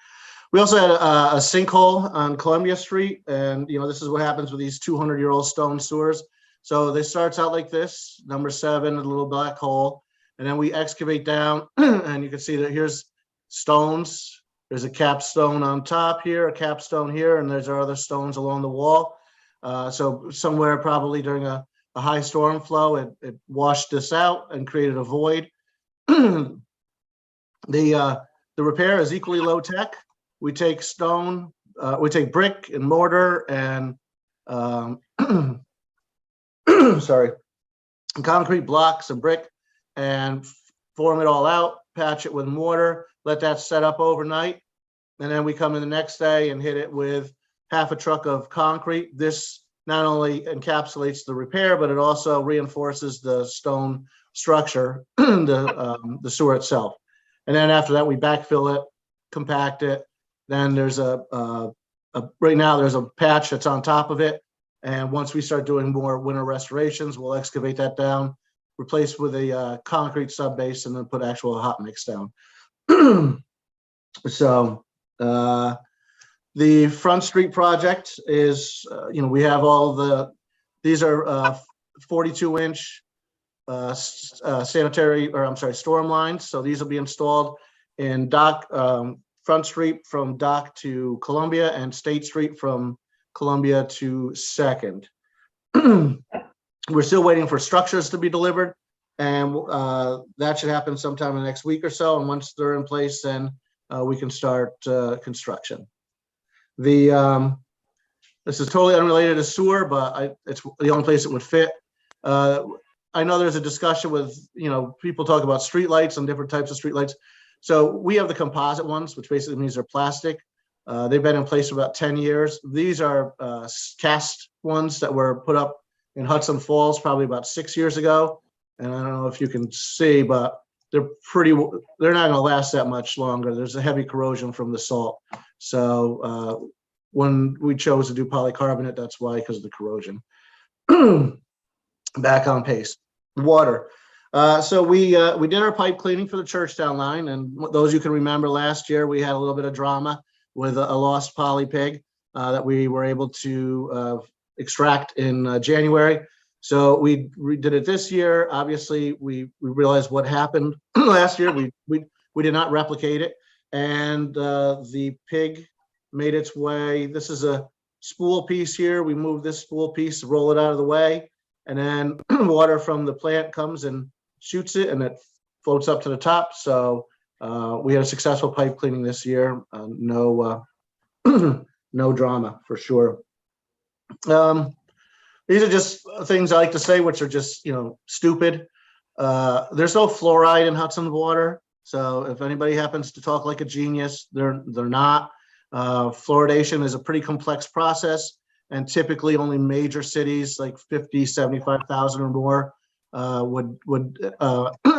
We also had a sinkhole on Columbia Street. And, this is what happens with these 200-year-old stone sewers. So this starts out like this, number 7, a little black hole. And then we excavate down and you can see that here's stones. There's a capstone on top here, a capstone here, and there's our other stones along the wall. So somewhere probably during a high storm flow, it washed this out and created a void. The repair is equally low tech. We take stone, we take brick and mortar and sorry, concrete blocks of brick and form it all out, patch it with mortar, let that set up overnight. And then we come in the next day and hit it with half a truck of concrete. This not only encapsulates the repair, but it also reinforces the stone structure, the sewer itself. And then after that, we backfill it, compact it. Then there's right now there's a patch that's on top of it. And once we start doing more winter restorations, we'll excavate that down, replace with a concrete subbase, and then put actual hot mix down. So the Front Street project is, we have all these are 42-inch storm lines. So these will be installed in Front Street from Dock to Columbia and State Street from Columbia to 2nd. We're still waiting for structures to be delivered, and that should happen sometime in the next week or so. And once they're in place, then we can start construction. This is totally unrelated to sewer, but it's the only place it would fit. I know there's a discussion with, people talk about streetlights and different types of streetlights. So we have the composite ones, which basically means they're plastic. They've been in place for about 10 years. These are cast ones that were put up in Hudson Falls probably about 6 years ago. And I don't know if you can see, but they're not going to last that much longer. There's a heavy corrosion from the salt. So when we chose to do polycarbonate, that's why, because of the corrosion. Back on pace. Water. So we did our pipe cleaning for the Churchtown line, and those you can remember last year, we had a little bit of drama with a lost poly pig that we were able to extract in January. So we did it this year. Obviously, we realized what happened last year. We did not replicate it, and the pig made its way. This is a spool piece here. We move this spool piece, roll it out of the way, and then water from the plant comes and shoots it, and it floats up to the top. So we had a successful pipe cleaning this year. No drama for sure. These are just things I like to say, which are just, stupid. There's no fluoride in Hudson water. So if anybody happens to talk like a genius, they're not. Fluoridation is a pretty complex process, and typically only major cities like 50, 75,000 or more would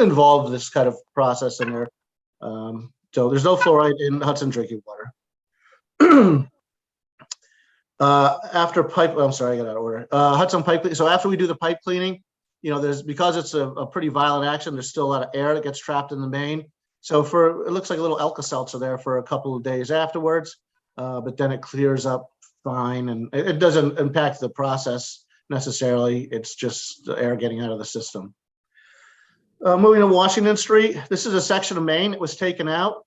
involve this kind of process in there. So there's no fluoride in Hudson drinking water. After pipe, I'm sorry, I got out of order. Hudson pipe. So after we do the pipe cleaning, because it's a pretty violent action, there's still a lot of air that gets trapped in the main. So it looks like a little Alka-Seltzer there for a couple of days afterwards, but then it clears up fine, and it doesn't impact the process necessarily. It's just the air getting out of the system. Moving to Washington Street, this is a section of main that was taken out.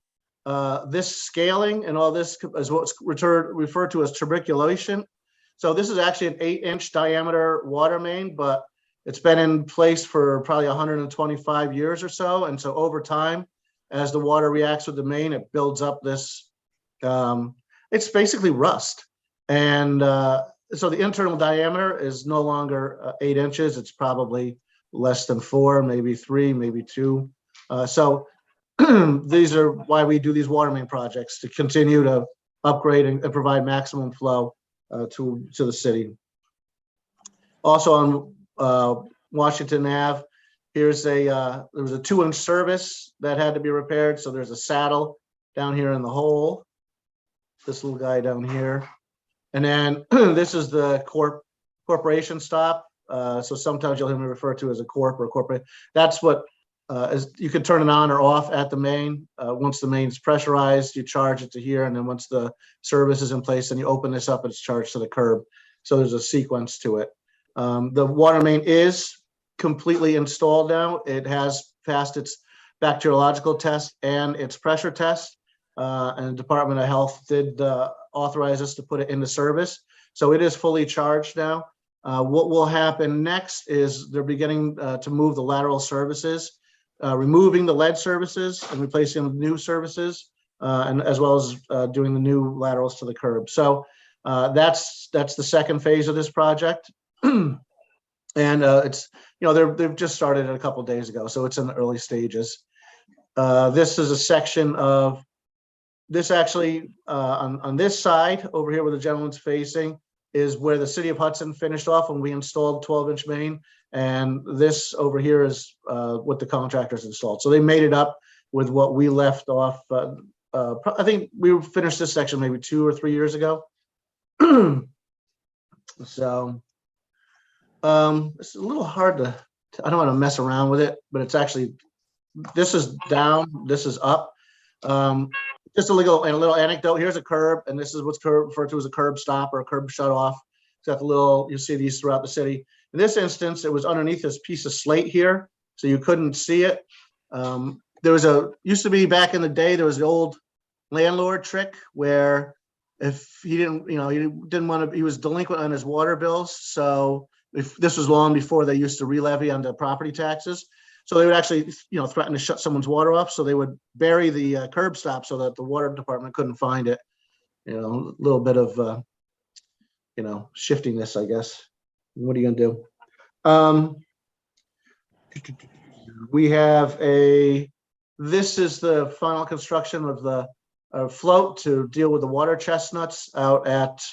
This scaling and all this is what's referred to as tuberculation. So this is actually an 8-inch diameter water main, but it's been in place for probably 125 years or so. And so over time, as the water reacts with the main, it builds up this, it's basically rust. And so the internal diameter is no longer 8 inches. It's probably less than 4, maybe 3, maybe 2. So these are why we do these water main projects, to continue to upgrade and provide maximum flow to the city. Also on Washington Ave, here's there was a 2-inch service that had to be repaired. So there's a saddle down here in the hole, this little guy down here. And then this is the corporation stop. So sometimes you'll hear me refer to as a corp or a corporate. That's what you can turn it on or off at the main. Once the main's pressurized, you charge it to here. And then once the service is in place, then you open this up, it's charged to the curb. So there's a sequence to it. The water main is completely installed now. It has passed its bacteriological test and its pressure test. And the Department of Health did authorize us to put it into service. So it is fully charged now. What will happen next is they're beginning to move the lateral services, removing the lead services and replacing them with new services, and as well as doing the new laterals to the curb. So that's the second phase of this project. And it's, they've just started it a couple of days ago, so it's in the early stages. This is a section of this actually on this side over here where the gentleman's facing is where the city of Hudson finished off when we installed 12-inch main. And this over here is what the contractors installed. So they made it up with what we left off. I think we finished this section maybe 2 or 3 years ago. So it's a little hard to, I don't want to mess around with it, but it's actually, this is down, this is up. Just a little anecdote. Here's a curb, and this is what's referred to as a curb stop or a curb shut off. It's got the little, you see these throughout the city. In this instance, it was underneath this piece of slate here, so you couldn't see it. There was used to be back in the day, there was the old landlord trick where if he didn't, he was delinquent on his water bills. So if this was long before they used to re-levy on the property taxes. So they would actually, threaten to shut someone's water off. So they would bury the curb stop so that the water department couldn't find it. A little bit of, shifting this, I guess. What are you gonna do? We have this is the final construction of the float to deal with the water chestnuts out at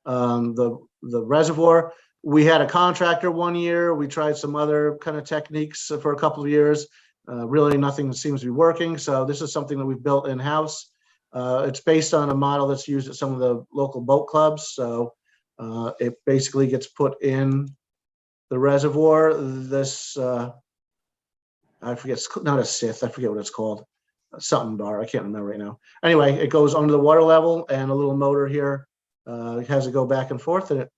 the reservoir. We had a contractor 1 year. We tried some other kind of techniques for a couple of years. Really nothing seems to be working. So this is something that we've built in-house. It's based on a model that's used at some of the local boat clubs. So it basically gets put in the reservoir. This, I forget, it's not a sith, I forget what it's called. Something bar, I can't remember right now. Anyway, it goes under the water level and a little motor here has it go back and forth, and it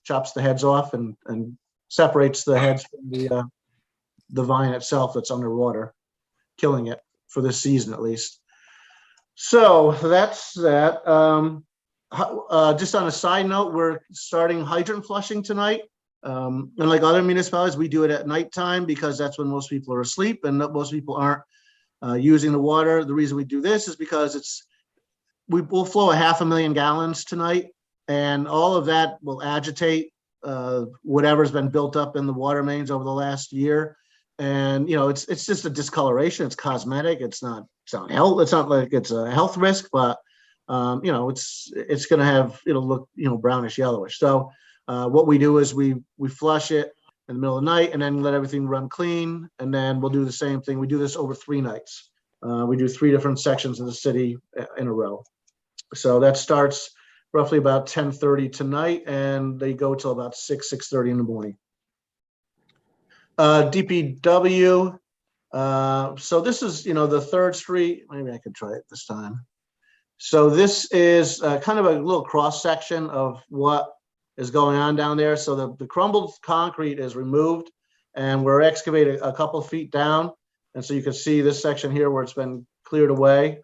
chops the heads off and separates the heads from the vine itself that's underwater, killing it for this season at least. So that's that. Just on a side note, we're starting hydrant flushing tonight. And like other municipalities, we do it at nighttime because that's when most people are asleep and most people aren't using the water. The reason we do this is because we will flow 500,000 gallons tonight, and all of that will agitate whatever's been built up in the water mains over the last year. And it's just a discoloration. It's cosmetic. It's not health. It's not like it's a health risk, but it's going to have, it'll look brownish yellowish. So what we do is we flush it. in the middle of the night and then let everything run clean. And then we'll do the same thing. We do this over 3 nights. We do 3 different sections of the city in a row. So that starts roughly about 10:30 tonight, and they go till about 6:30 in the morning. DPW. So this is, the 3rd Street. Maybe I could try it this time. So this is kind of a little cross section of what is going on down there. So the crumbled concrete is removed, and we're excavating a couple feet down. And so you can see this section here where it's been cleared away.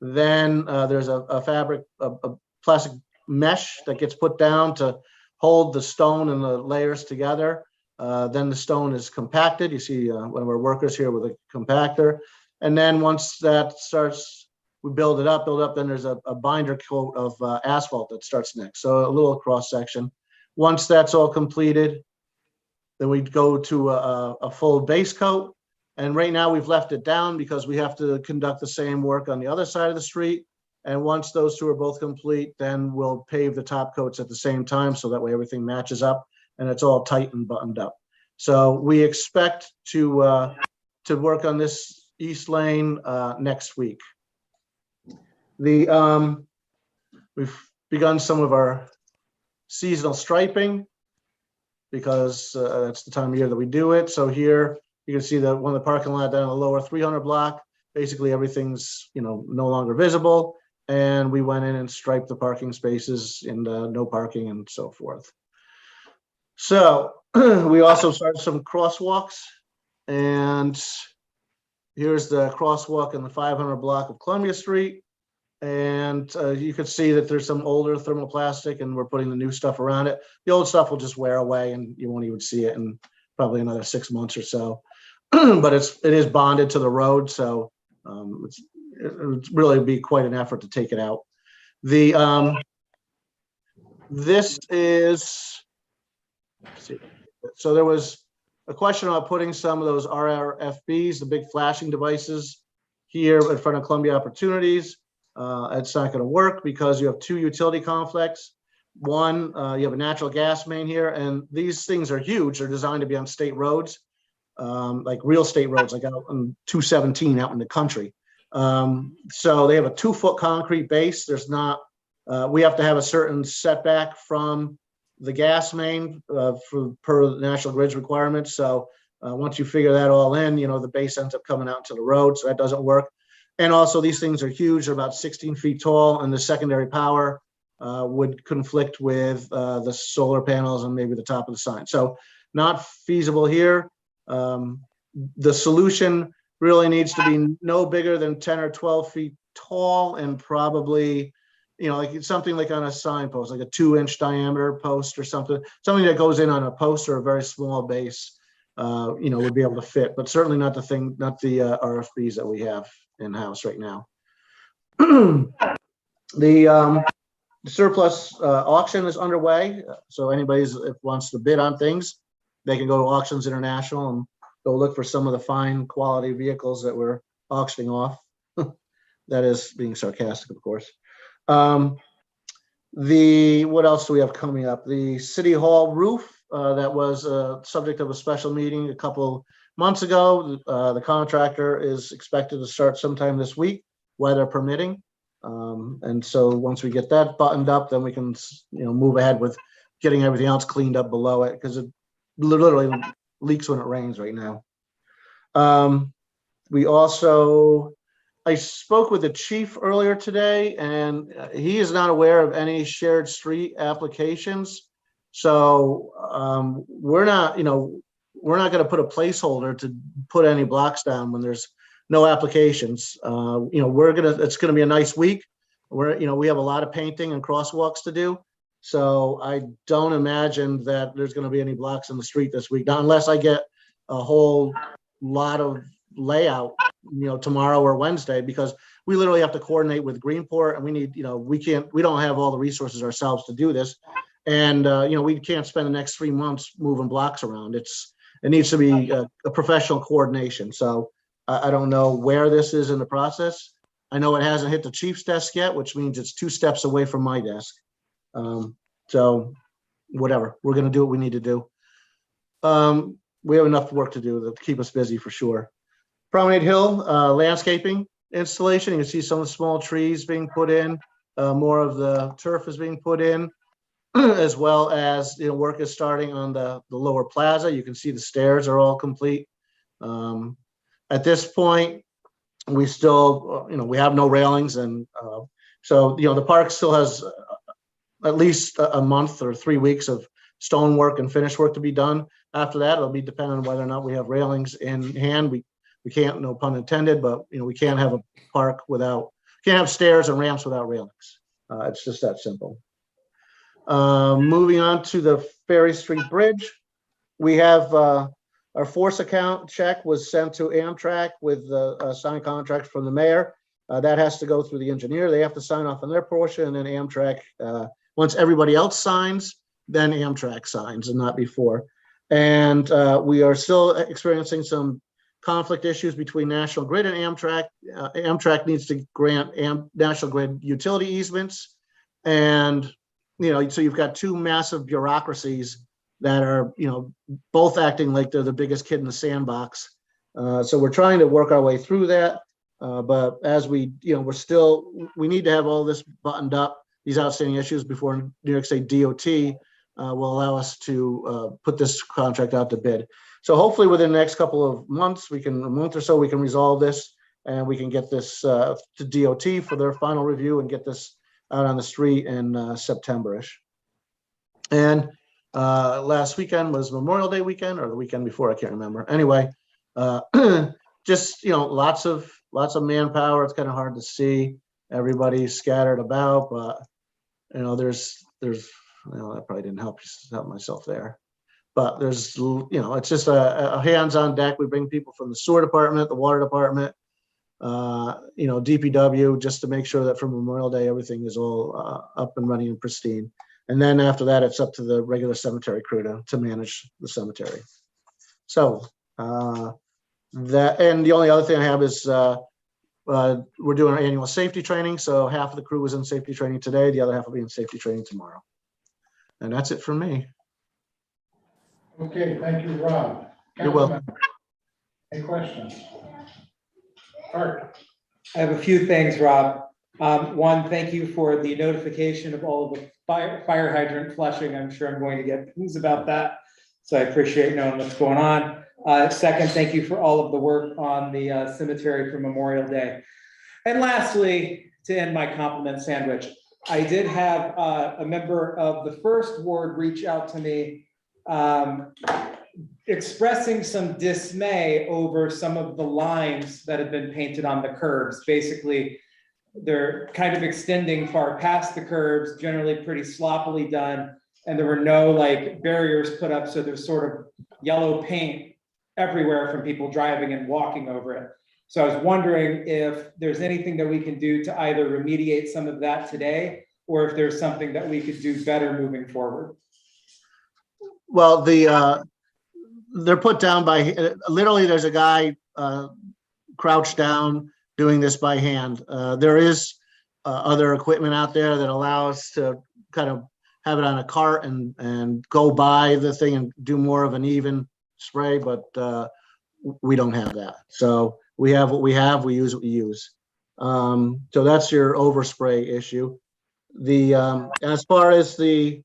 Then there's a plastic mesh that gets put down to hold the stone and the layers together. Then the stone is compacted. You see one of our workers here with a compactor. And then once that starts, we build it up, then there's a binder coat of asphalt that starts next. So a little cross section. Once that's all completed, then we go to a full base coat. And right now we've left it down because we have to conduct the same work on the other side of the street. And once those 2 are both complete, then we'll pave the top coats at the same time. So that way everything matches up and it's all tight and buttoned up. So we expect to work on this east lane next week. We've begun some of our seasonal striping because that's the time of year that we do it. So here you can see that one of the parking lot down the lower 300 block, basically everything's, no longer visible. And we went in and striped the parking spaces and no parking and so forth. So we also started some crosswalks, and here's the crosswalk in the 500 block of Columbia Street. And you can see that there's some older thermoplastic and we're putting the new stuff around it. The old stuff will just wear away and you won't even see it in probably another 6 months or so. But it is bonded to the road, so it would really be quite an effort to take it out. This is, let's see. So there was a question about putting some of those RRFBs, the big flashing devices, here in front of Columbia Opportunities. It's not going to work because you have 2 utility conflicts. One, you have a natural gas main here, and these things are huge. They're designed to be on state roads, like real state roads, like out on 217 out in the country. So they have a 2-foot concrete base. There's not, we have to have a certain setback from the gas main per the National Grid's requirements. So once you figure that all in, the base ends up coming out to the road, so that doesn't work. And also these things are huge, they're about 16 feet tall, and the secondary power would conflict with the solar panels and maybe the top of the sign. So not feasible here. The solution really needs to be no bigger than 10 or 12 feet tall, and probably, like something like on a signpost, like a 2-inch diameter post or something that goes in on a post or a very small base, would be able to fit, but certainly not the RFBs that we have in-house right now. The surplus auction is underway. So anybody if wants to bid on things, they can go to Auctions International and go look for some of the fine quality vehicles that we're auctioning off. That is being sarcastic, of course. What else do we have coming up? The City Hall roof that was a subject of a special meeting a couple months ago. The contractor is expected to start sometime this week, weather permitting. And so once we get that buttoned up, then we can, move ahead with getting everything else cleaned up below it, because it literally leaks when it rains right now. I spoke with the chief earlier today, and he is not aware of any shared street applications. So we're not going to put a placeholder to put any blocks down when there's no applications. It's going to be a nice week. We have a lot of painting and crosswalks to do. So I don't imagine that there's going to be any blocks in the street this week, not unless I get a whole lot of layout, tomorrow or Wednesday, because we literally have to coordinate with Greenport, and we need, we don't have all the resources ourselves to do this. And, we can't spend the next 3 months moving blocks around. It needs to be a professional coordination. So I don't know where this is in the process. I know it hasn't hit the chief's desk yet, which means it's 2 steps away from my desk. So whatever, we're going to do what we need to do. we have enough work to do to keep us busy for sure. Promenade Hill, landscaping installation. You can see some of the small trees being put in. More of the turf is being put in, as well as, work is starting on the lower plaza. You can see the stairs are all complete. At this point, we still, we have no railings, and so, the park still has at least a month or 3 weeks of stonework and finish work to be done. After that, it'll be dependent on whether or not we have railings in hand. We can't, no pun intended, but we can't have a park can't have stairs and ramps without railings. It's just that simple. Moving on to the Ferry Street Bridge, we have our force account check was sent to Amtrak with a signed contract from the mayor. That has to go through the engineer. They have to sign off on their portion, and then Amtrak, once everybody else signs, then Amtrak signs, and not before. And we are still experiencing some conflict issues between National Grid and Amtrak. Amtrak needs to grant National Grid utility easements. And, so you've got two massive bureaucracies that are, both acting like they're the biggest kid in the sandbox. So we're trying to work our way through that. But as we, we need to have all this buttoned up, these outstanding issues, before New York State DOT will allow us to put this contract out to bid. So hopefully within the next couple of months, a month or so, we can resolve this, and we can get this to DOT for their final review and get this out on the street in September-ish. And last weekend was Memorial Day weekend, or the weekend before, I can't remember. Anyway, just, lots of manpower. It's kind of hard to see. Everybody's scattered about, but I probably didn't help myself there. But there's, it's just a hands on deck. We bring people from the sewer department, the water department, DPW, just to make sure that for Memorial Day, everything is all up and running and pristine. And then after that, it's up to the regular cemetery crew to manage the cemetery. So and the only other thing I have is we're doing our annual safety training. So half of the crew was in safety training today. The other half will be in safety training tomorrow. And that's it for me. Okay, thank you, Rob. You're welcome. Any questions? Art. I have a few things, Rob. One, thank you for the notification of all of the fire hydrant flushing. I'm sure I'm going to get things about that, so I appreciate knowing what's going on. Second, thank you for all of the work on the cemetery for Memorial Day. And lastly, to end my compliment sandwich, I did have a member of the first ward reach out to me expressing some dismay over some of the lines that have been painted on the curbs. Basically, they're kind of extending far past the curbs, generally pretty sloppily done, and there were no barriers put up, so there's sort of yellow paint everywhere from people driving and walking over it. So I was wondering if there's anything that we can do to either remediate some of that today, or if there's something that we could do better moving forward. Well, they're put down by, literally there's a guy crouched down doing this by hand. There is other equipment out there that allow us to kind of have it on a cart and go by the thing and do more of an even spray, but we don't have that. So we have what we have, we use what we use. So that's your overspray issue. As far as the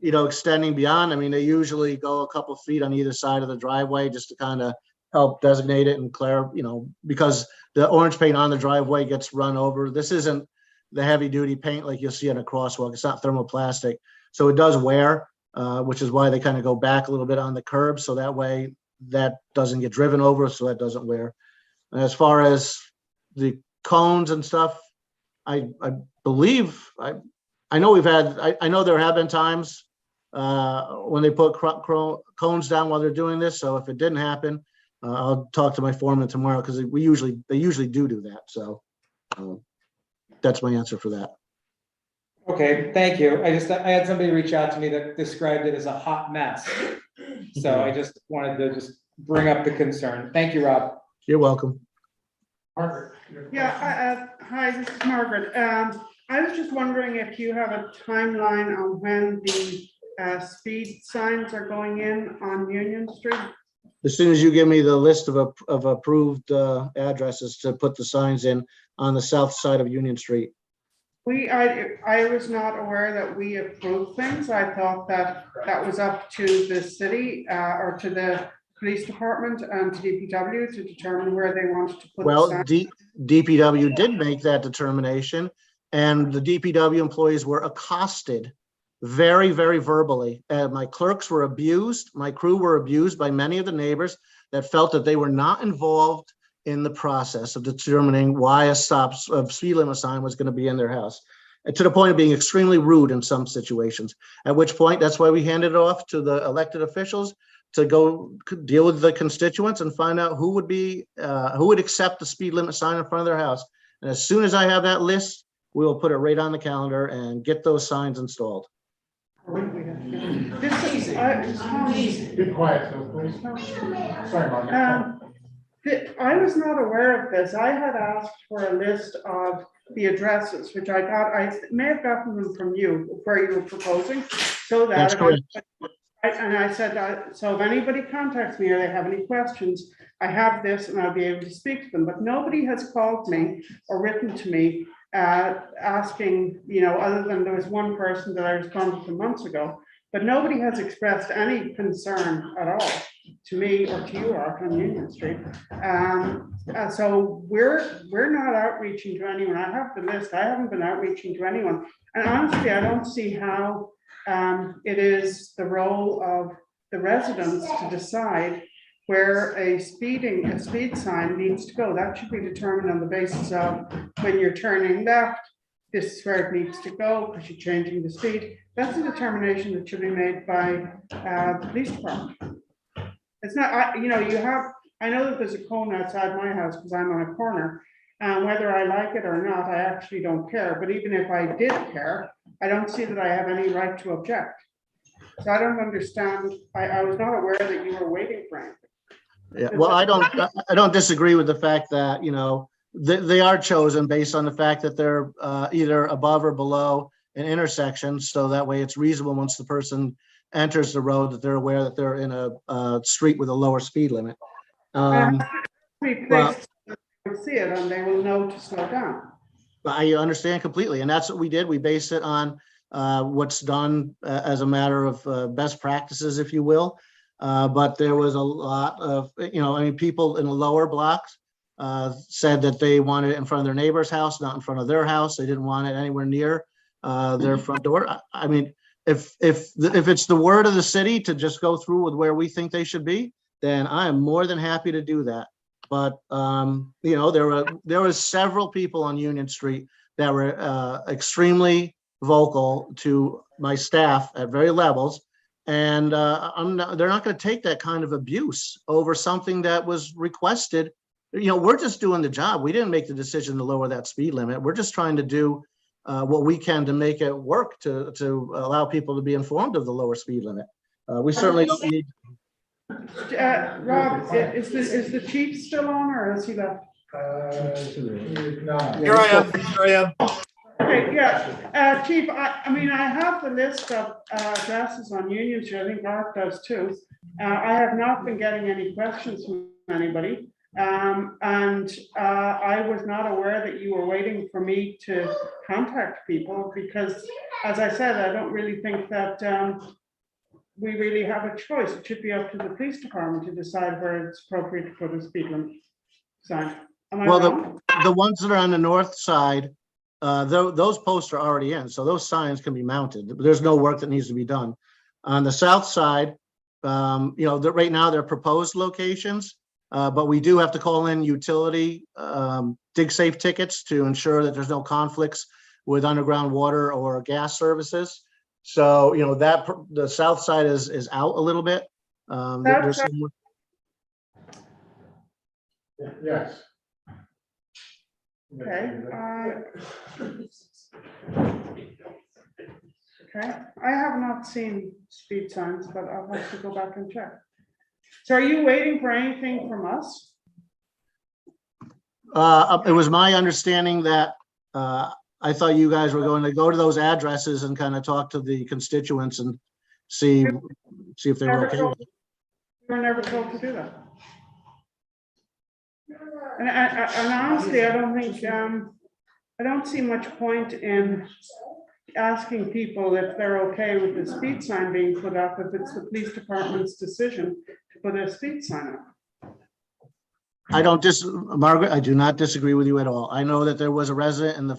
extending beyond, I mean, they usually go a couple feet on either side of the driveway just to kind of help designate it and clear, because the orange paint on the driveway gets run over. This isn't the heavy duty paint like you'll see on a crosswalk. It's not thermoplastic. So it does wear, which is why they kind of go back a little bit on the curb. So that way that doesn't get driven over. So that doesn't wear. And as far as the cones and stuff, I believe, I know I know there have been times when they put cones down while they're doing this. So if it didn't happen, I'll talk to my foreman tomorrow, because they usually do that. So that's my answer for that. Okay, thank you. I had somebody reach out to me that described it as a hot mess. So I just wanted to bring up the concern. Thank you, Rob. You're welcome. Margaret. Yeah, hi, this is Margaret. I was just wondering if you have a timeline on when the speed signs are going in on Union Street? As soon as you give me the list of approved addresses to put the signs in on the south side of Union Street. I was not aware that we approved things. I thought that that was up to the city or to the police department and to DPW to determine where they wanted to put the Well, sign. DPW did make that determination, and the DPW employees were accosted very, very verbally. My clerks were abused, my crew were abused by many of the neighbors that felt that they were not involved in the process of determining why a speed limit sign was going to be in their house, and to the point of being extremely rude in some situations. At which point, that's why we handed it off to the elected officials to go deal with the constituents and find out who would accept the speed limit sign in front of their house. And as soon as I have that list, we will put it right on the calendar and get those signs installed. This is, Be quiet, though, please. Sorry, Margaret. I was not aware of this. I had asked for a list of the addresses, which I may have gotten them from you, where you were proposing, so that. That's correct. And I said, so if anybody contacts me or they have any questions, I have this and I'll be able to speak to them. But nobody has called me or written to me asking, other than there was one person that I responded to months ago, but nobody has expressed any concern at all to me or to you, Art, on Union Street. So we're not outreaching to anyone. I have the list. I haven't been outreaching to anyone. And honestly, I don't see how it is the role of the residents to decide where a speed sign needs to go. That should be determined on the basis of when you're turning left, this is where it needs to go because you're changing the speed. That's a determination that should be made by the police department. It's not, I know that there's a cone outside my house because I'm on a corner. Whether I like it or not, I actually don't care. But even if I did care, I don't see that I have any right to object. So I don't understand. I was not aware that you were waiting for anything. Yeah, well, I don't disagree with the fact that, they are chosen based on the fact that they're either above or below an intersection. So that way it's reasonable once the person enters the road that they're aware that they're in a street with a lower speed limit. See it and they will know to slow down. I understand completely, and that's what we did. We based it on what's done as a matter of best practices, if you will. But there was a lot of, people in the lower blocks said that they wanted it in front of their neighbor's house, not in front of their house. They didn't want it anywhere near their front door. I mean, if it's the word of the city to just go through with where we think they should be, then I am more than happy to do that. But there was several people on Union Street that were extremely vocal to my staff at various levels, and they're not going to take that kind of abuse over something that was requested. We're just doing the job. We didn't make the decision to lower that speed limit. We're just trying to do what we can to make it work to allow people to be informed of the lower speed limit. We certainly don't need. Rob, is the chief still on or has he left? Here I am. Okay, yeah, Chief, I have the list of addresses on Union Street. I think Art does too. I have not been getting any questions from anybody. And I was not aware that you were waiting for me to contact people because, as I said, I don't really think that we really have a choice. It should be up to the police department to decide where it's appropriate to put a speed limit sign. Well, the ones that are on the north side, those posts are already in, so those signs can be mounted. There's no work that needs to be done. On the south side, right now they're proposed locations, but we do have to call in utility dig safe tickets to ensure that there's no conflicts with underground water or gas services. So, that the south side is out a little bit. Yes. Okay. Okay, I have not seen speed signs, but I'll have to go back and check. So are you waiting for anything from us? It was my understanding that I thought you guys were going to go to those addresses and kind of talk to the constituents and see if they were okay with it. We were never told to do that. And honestly, I don't think, I don't see much point in asking people if they're okay with the speed sign being put up if it's the police department's decision to put a speed sign up. I don't Margaret, I do not disagree with you at all. I know that there was a resident in the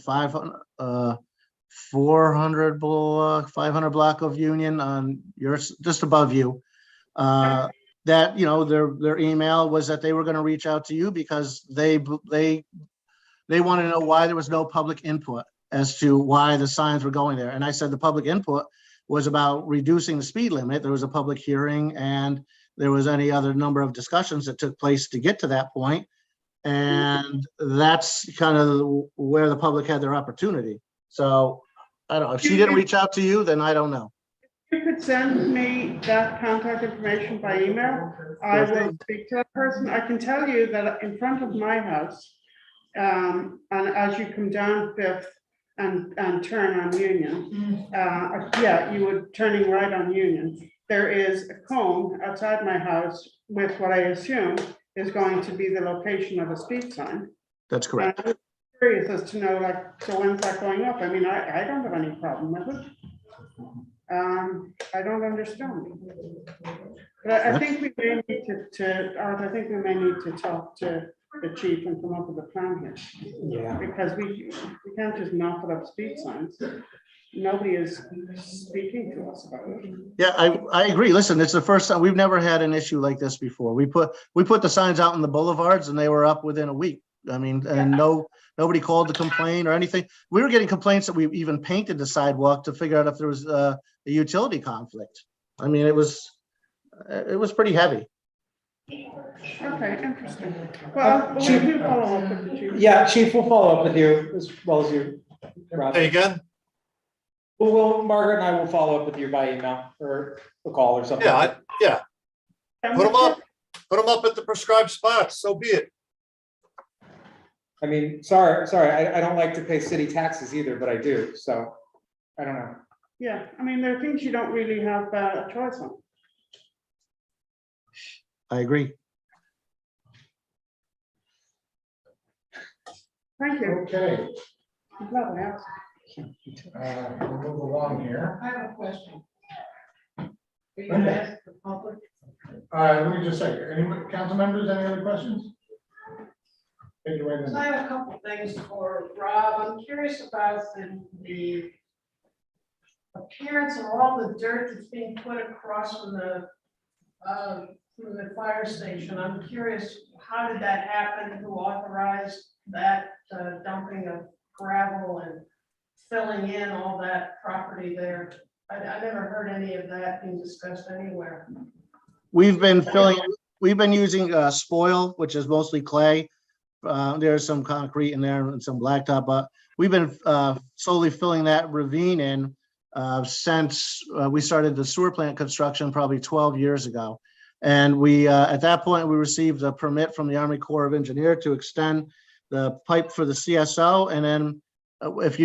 400 block, 500 block of Union on yours, just above you. That, you know, their email was that they were going to reach out to you because they wanted to know why there was no public input as to why the signs were going there. And I said the public input was about reducing the speed limit. There was a public hearing and there was any other number of discussions that took place to get to that point. And that's kind of where the public had their opportunity. So I don't know, if she didn't reach out to you, then I don't know. You could send me that contact information by email. I will speak to that person. I can tell you that in front of my house, and as you come down Fifth and turn on Union, yeah, you would turning right on Union. There is a cone outside my house with what I assume is going to be the location of a speed sign. That's correct. And I'm curious as to know, like, so when's that going up? I mean, I don't have any problem with it. I don't understand. But I think we may need I think we may need to talk to the chief and come up with a plan here. Yeah. Because we can't just not put up speed signs. Nobody is speaking to us about it. Yeah, I agree. Listen, it's the first time we've never had an issue like this before. We put the signs out in the boulevards and they were up within a week. I mean, and nobody called to complain or anything. We were getting complaints that we even painted the sidewalk to figure out if there was a utility conflict. I mean, it was pretty heavy. Okay, interesting. Well, we do follow up with the chief. Yeah, Chief, we'll follow up with you as well as you, Rob. Hey, again? Well, Margaret and I will follow up with you by email or a call or something. Yeah. Put them up at the prescribed spots, so be it. I mean, sorry, I don't like to pay city taxes either, but I do, so I don't know. Yeah, I mean, there are things you don't really have a choice on. I agree. Thank you. Okay, I'm glad I asked. we'll move along here. I have a question. Are you gonna ask the public? Let me just say, any council members, any other questions? Take it away then. I have a couple things for Rob. I'm curious about the appearance of all the dirt that's being put across from the fire station. I'm curious, how did that happen? Who authorized that dumping of gravel and filling in all that property there? I never heard any of that being discussed anywhere. We've been using spoil, which is mostly clay. There's some concrete in there and some blacktop, but we've been slowly filling that ravine in since we started the sewer plant construction probably 12 years ago. And we, at that point, we received a permit from the Army Corps of Engineers to extend the pipe for the CSO. And then if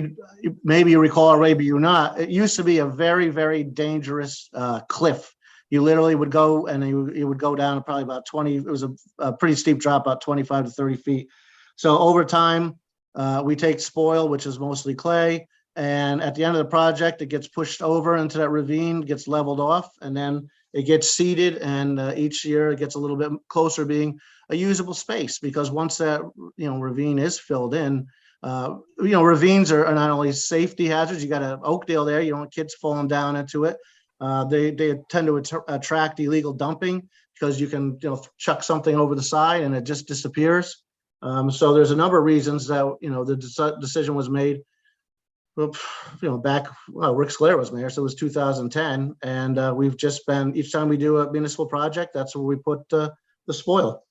maybe you recall, or maybe you not, it used to be a very, very dangerous cliff. You literally would go and you would go down probably about 20, it was a pretty steep drop, about 25 to 30 feet. So over time, we take spoil, which is mostly clay. And at the end of the project, it gets pushed over into that ravine, gets leveled off, and then it gets seeded. And each year it gets a little bit closer being a usable space, because once that, ravine is filled in, ravines are not only safety hazards. You got an Oakdale there, you don't want kids falling down into it. They tend to attract illegal dumping because you can chuck something over the side and it just disappears. So there's a number of reasons that the decision was made. Back Rick Sclair was mayor, so it was 2010, and we've just been, each time we do a municipal project, that's where we put the spoil.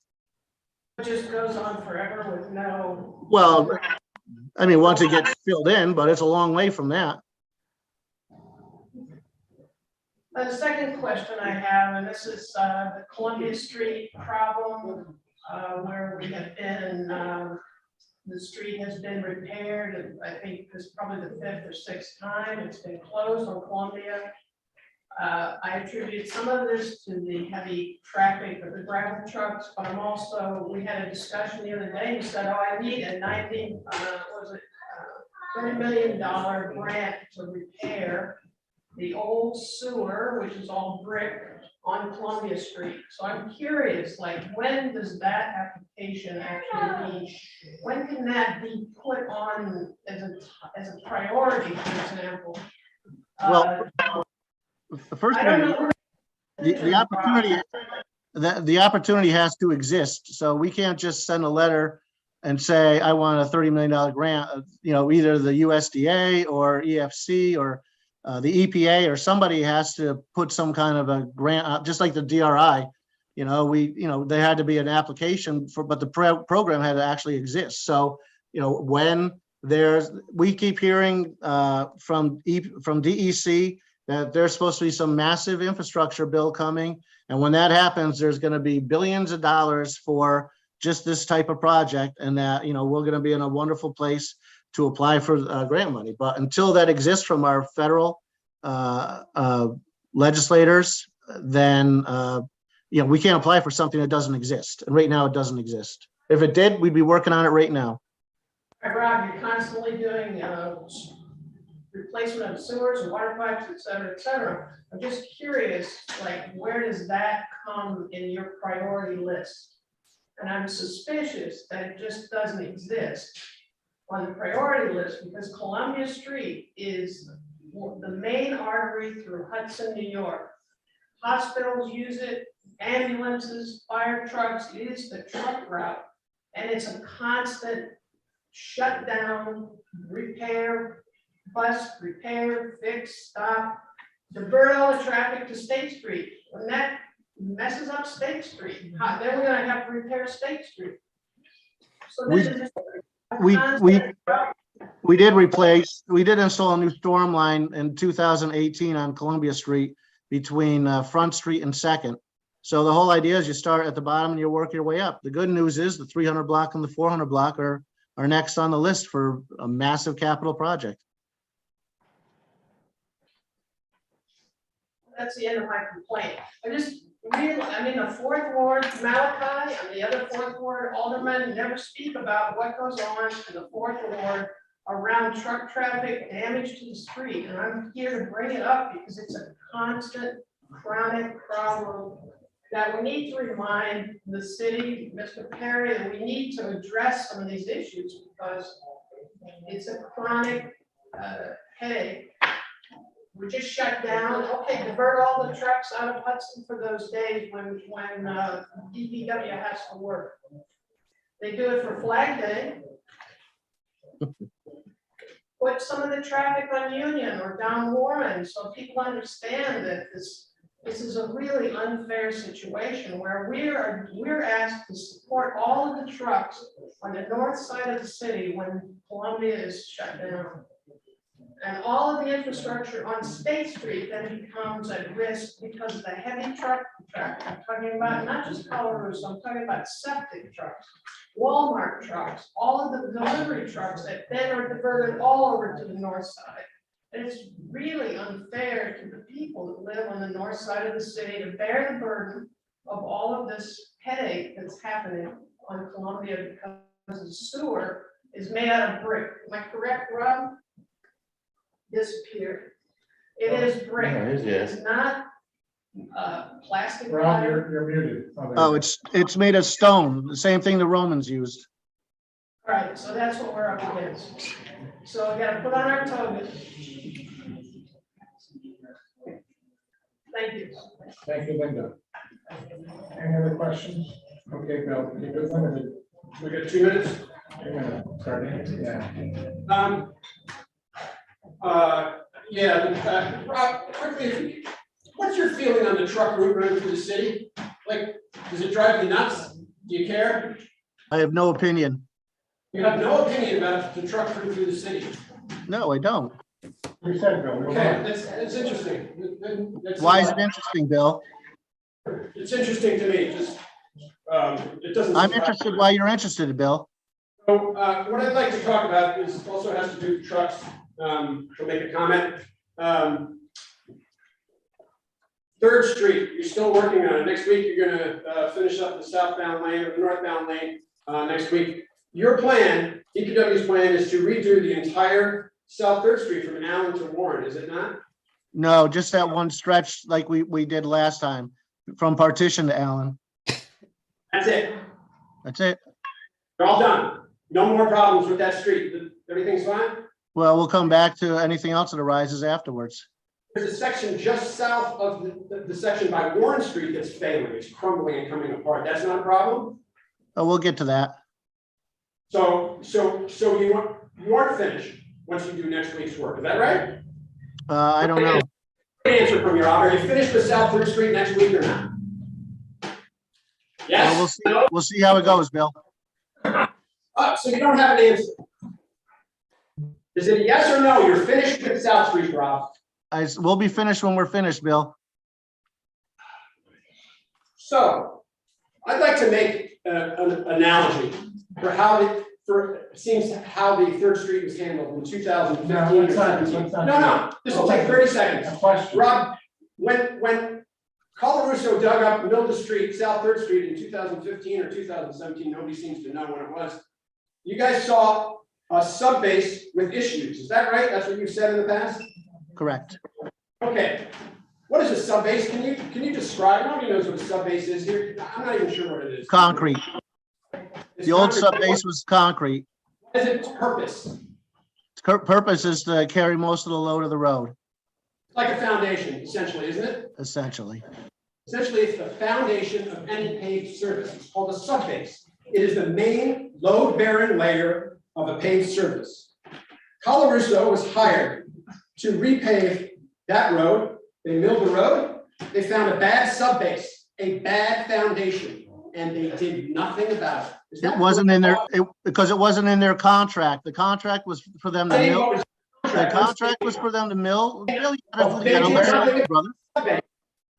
It just goes on forever with no. Well, I mean, once it gets filled in, but it's a long way from that. The second question I have, and this is the Columbia Street problem, where we have been, the street has been repaired, and I think this is probably the 5th or 6th time it's been closed on Columbia. I attribute some of this to the heavy traffic of the gravel trucks, but I'm also, we had a discussion the other day, you said, oh, I need a $30 million grant to repair the old sewer, which is all brick on Columbia Street. So I'm curious, like, when does that application actually be, when can that be put on as a priority, for example? Well, the first I don't thing, know. the opportunity has to exist. So we can't just send a letter and say, I want a $30 million grant, either the USDA or EFC or the EPA, or somebody has to put some kind of a grant out, just like the DRI. There had to be an application but the program had to actually exist. So, when we keep hearing from DEC that there's supposed to be some massive infrastructure bill coming. And when that happens, there's going to be billions of dollars for just this type of project, and that, we're going to be in a wonderful place to apply for grant money. But until that exists from our federal legislators, then, we can't apply for something that doesn't exist. And right now it doesn't exist. If it did, we'd be working on it right now. Rob, you're constantly doing replacement of sewers and water pipes, et cetera, et cetera. I'm just curious, like, where does that come in your priority list? And I'm suspicious that it just doesn't exist on the priority list, because Columbia Street is the main artery through Hudson, New York. Hospitals use it, ambulances, fire trucks, it is the truck route. And it's a constant shutdown, repair, bust, repair, fix, stop, divert all the traffic to State Street. When that messes up State Street, then we're gonna have to repair State Street. So this is we did install a new storm line in 2018 on Columbia Street between Front Street and Second. So the whole idea is you start at the bottom and you work your way up. The good news is the 300 block and the 400 block are next on the list for a massive capital project. That's the end of my complaint. The fourth ward, Malachi, and the other fourth ward aldermen never speak about what goes on in the fourth ward around truck traffic, damage to the street. And I'm here to bring it up because it's a constant chronic problem that we need to remind the city, Mr. Ferry, that we need to address some of these issues because it's a chronic headache. We just shut down, okay, divert all the trucks out of Hudson for those days when DPW has to work. They do it for Flag Day. Put some of the traffic on Union or down Warren so people understand that this is a really unfair situation where we're asked to support all of the trucks on the north side of the city when Columbia is shut down. And all of the infrastructure on State Street then becomes at risk because of the heavy truck traffic. I'm talking about not just Colorado's, I'm talking about septic trucks, Walmart trucks, all of the delivery trucks that then are diverted all over to the north side. And it's really unfair to the people that live on the north side of the city to bear the burden of all of this headache that's happening on Columbia because the sewer is made out of brick. Am I correct, Rob? Disappeared. It is brick. It's not plastic. Rob, you're muted. Oh, it's made of stone, the same thing the Romans used. All right, so that's what we're up against. So we gotta put on our togas. Thank you. Thank you, Linda. Any other questions? Okay, Bill, keep it limited. We got 2 minutes. 2 minutes, starting, Rob, quickly, what's your feeling on the truck route running through the city? Like, does it drive you nuts? Do you care? I have no opinion. You have no opinion about the truck route through the city? No, I don't. You said, Bill. Okay, that's interesting. Why is it interesting, Bill? It's interesting to me, just, it doesn't. I'm interested why you're interested, Bill. So, what I'd like to talk about is also has to do with trucks. She'll make a comment. Third Street, you're still working on it. Next week, you're gonna finish up the southbound lane or the northbound lane next week. Your plan, DPW's plan, is to redo the entire South Third Street from Allen to Warren, is it not? No, just that one stretch like we did last time, from Partition to Allen. That's it. That's it. You're all done. No more problems with that street. Everything's fine? Well, we'll come back to anything else that arises afterwards. There's a section just south of the section by Warren Street that's failing. It's crumbling and coming apart. That's not a problem? Oh, we'll get to that. So you aren't finished once you do next week's work. Is that right? I don't know. Answer from your office. Are you finished with South Third Street next week or not? Yes? Well, we'll see how it goes, Bill. So you don't have an answer. Is it a yes or no? You're finished with South Street, Rob. We'll be finished when we're finished, Bill. So I'd like to make an analogy for how the Third Street was handled in 2015 or 17. No, this will take 30 seconds. Rob, when Colarusso dug up the middle of the street, South Third Street in 2015 or 2017, nobody seems to know when it was. You guys saw a subbase with issues. Is that right? That's what you've said in the past? Correct. Okay. What is a subbase? Can you describe? Nobody knows what a subbase is here. I'm not even sure what it is. Concrete. The old subbase was concrete. What is its purpose? Its purpose is to carry most of the load of the road. Like a foundation, essentially, isn't it? Essentially. Essentially, it's the foundation of any paved surface. It's called a subbase. It is the main load-bearing layer of a paved surface. Colarusso was hired to repave that road. They milled the road. They found a bad subbase, a bad foundation, and they did nothing about it. It wasn't in their, because it wasn't in their contract. The contract was for them to mill. The contract was for them to mill. Bill, you gotta listen, brother.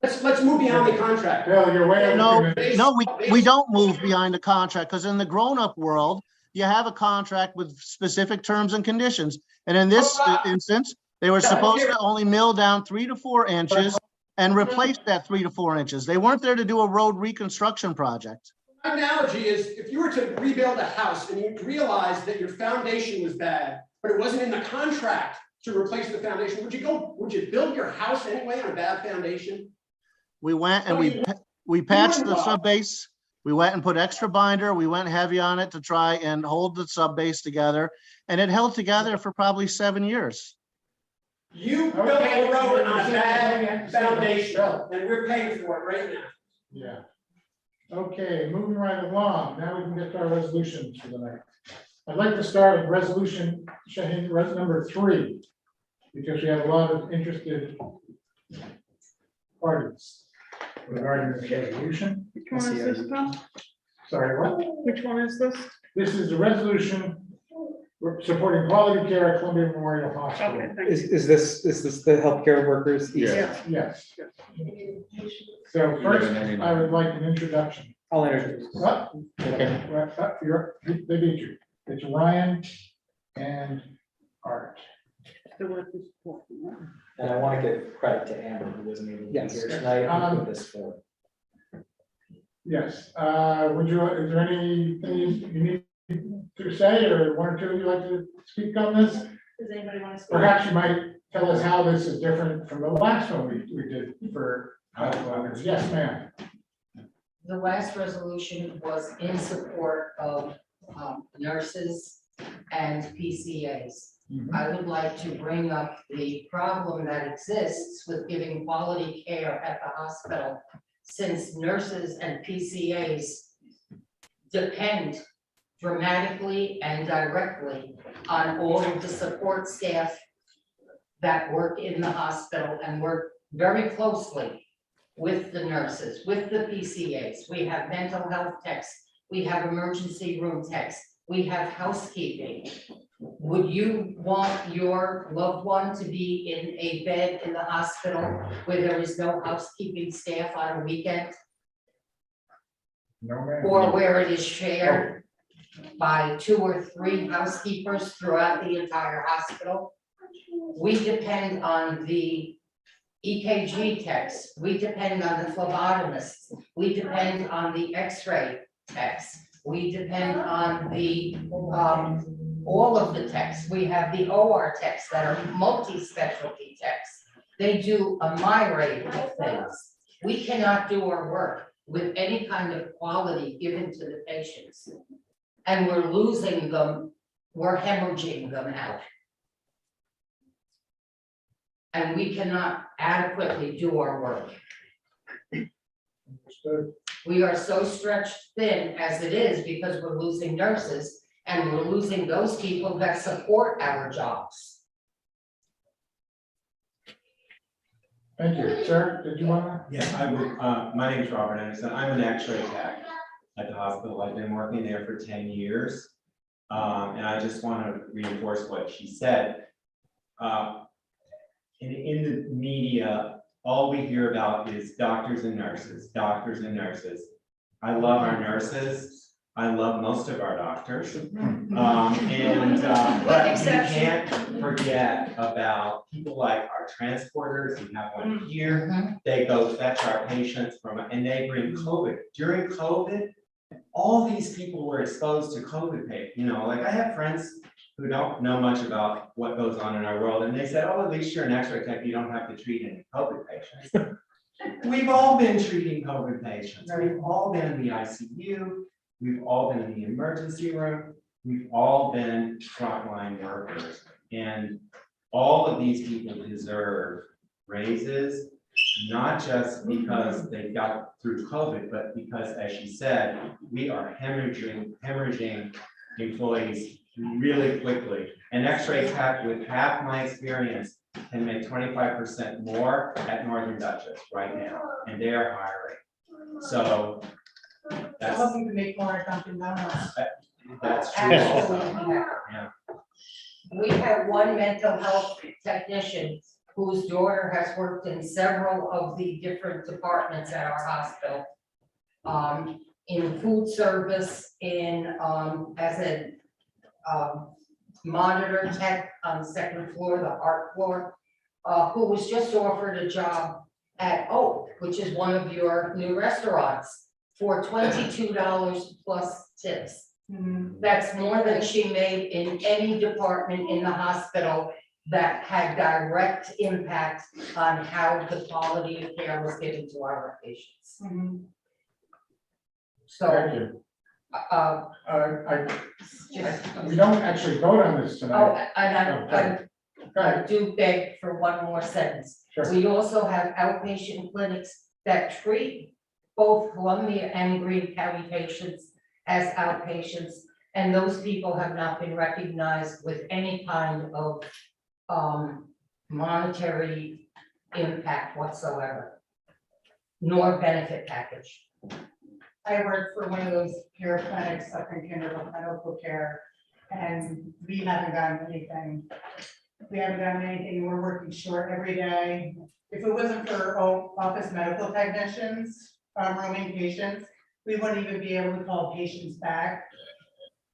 Let's move beyond the contract. Bill, you're way over 2 minutes. No, we don't move behind the contract, because in the grown-up world, you have a contract with specific terms and conditions. And in this instance, they were supposed to only mill down 3 to 4 inches and replace that 3 to 4 inches. They weren't there to do a road reconstruction project. My analogy is, if you were to rebuild a house and you realized that your foundation was bad, but it wasn't in the contract to replace the foundation, would you build your house anyway on a bad foundation? We went and we patched the subbase. We went and put extra binder. We went heavy on it to try and hold the subbase together, and it held together for probably 7 years. You built a road on a bad foundation, and we're paying for it right now. Yeah. Okay, moving right along. Now we can get to our resolutions for the night. I'd like to start with resolution number 3, because we have a lot of interested parties regarding this resolution. Which one is this, Bill? Sorry, what? Which one is this? This is a resolution supporting quality care at Columbia Memorial Hospital. Okay, thank you. Is this the healthcare workers? Yes. Yes. So first, I would like an introduction. I'll introduce. What? Okay. They beat you. It's Ryan and Art. And I want to give credit to Amber, who wasn't able to be here tonight, and put this forward. Yes, is there anything you need to say, or one or two of you like to speak on this? Does anybody want to speak? Perhaps you might tell us how this is different from the last one we did for others. Yes, ma'am. The last resolution was in support of nurses and PCAs. I would like to bring up the problem that exists with giving quality care at the hospital, since nurses and PCAs depend dramatically and directly on all of the support staff that work in the hospital and work very closely with the nurses, with the PCAs. We have mental health techs, we have emergency room techs, we have housekeeping. Would you want your loved one to be in a bed in the hospital where there is no housekeeping staff on a weekend? No, ma'am. Or where it is shared by 2 or 3 housekeepers throughout the entire hospital? We depend on the EKG techs, we depend on the phlebotomists, we depend on the X-ray techs, we depend on the, all of the techs. We have the OR techs that are multi-specialty techs. They do a myriad of things. We cannot do our work with any kind of quality given to the patients. And we're losing them, we're hemorrhaging them out. And we cannot adequately do our work. We are so stretched thin as it is because we're losing nurses and we're losing those people that support our jobs. Thank you. Sir, did you want to? Yeah, I would, my name is Robert Anderson. I'm an X-ray tech at the hospital. I've been working there for 10 years. And I just want to reinforce what she said. In the media, all we hear about is doctors and nurses, doctors and nurses. I love our nurses. I love most of our doctors. But we can't forget about people like our transporters. We have one here. They go fetch our patients from, and they bring COVID. During COVID, all these people were exposed to COVID. You know, like I have friends who don't know much about what goes on in our world, and they said, "Oh, at least you're an X-ray tech. You don't have to treat any COVID patients." We've all been treating COVID patients. We've all been in the ICU. We've all been in the emergency room. We've all been frontline workers, and all of these people deserve raises, not just because they got through COVID, but because, as she said, we are hemorrhaging employees really quickly. An X-ray tech with half my experience can make 25% more at Northern Dutchess right now, and they are hiring. So that's hoping to make more at Dunkin' Donuts. That's true. Yeah. We have one mental health technician whose daughter has worked in several of the different departments at our hospital. In food service, as a monitor tech on the second floor, the art floor, who was just offered a job at Oak, which is one of your new restaurants, for $22 plus tips. That's more than she made in any department in the hospital that had direct impact on how the quality of care was given to our patients. So. Thank you. Just. We don't actually vote on this Oh, tonight. and I do beg for one more sentence. Sure. We also have outpatient clinics that treat both Columbia and Greene County patients as outpatients, and those people have not been recognized with any kind of monetary impact whatsoever, nor benefit package. I work for one of those care clinics up in Candlelight Medical Care, and we haven't gotten anything. We haven't gotten anything. We're working short every day. If it wasn't for office medical technicians, roaming patients, we wouldn't even be able to call patients back.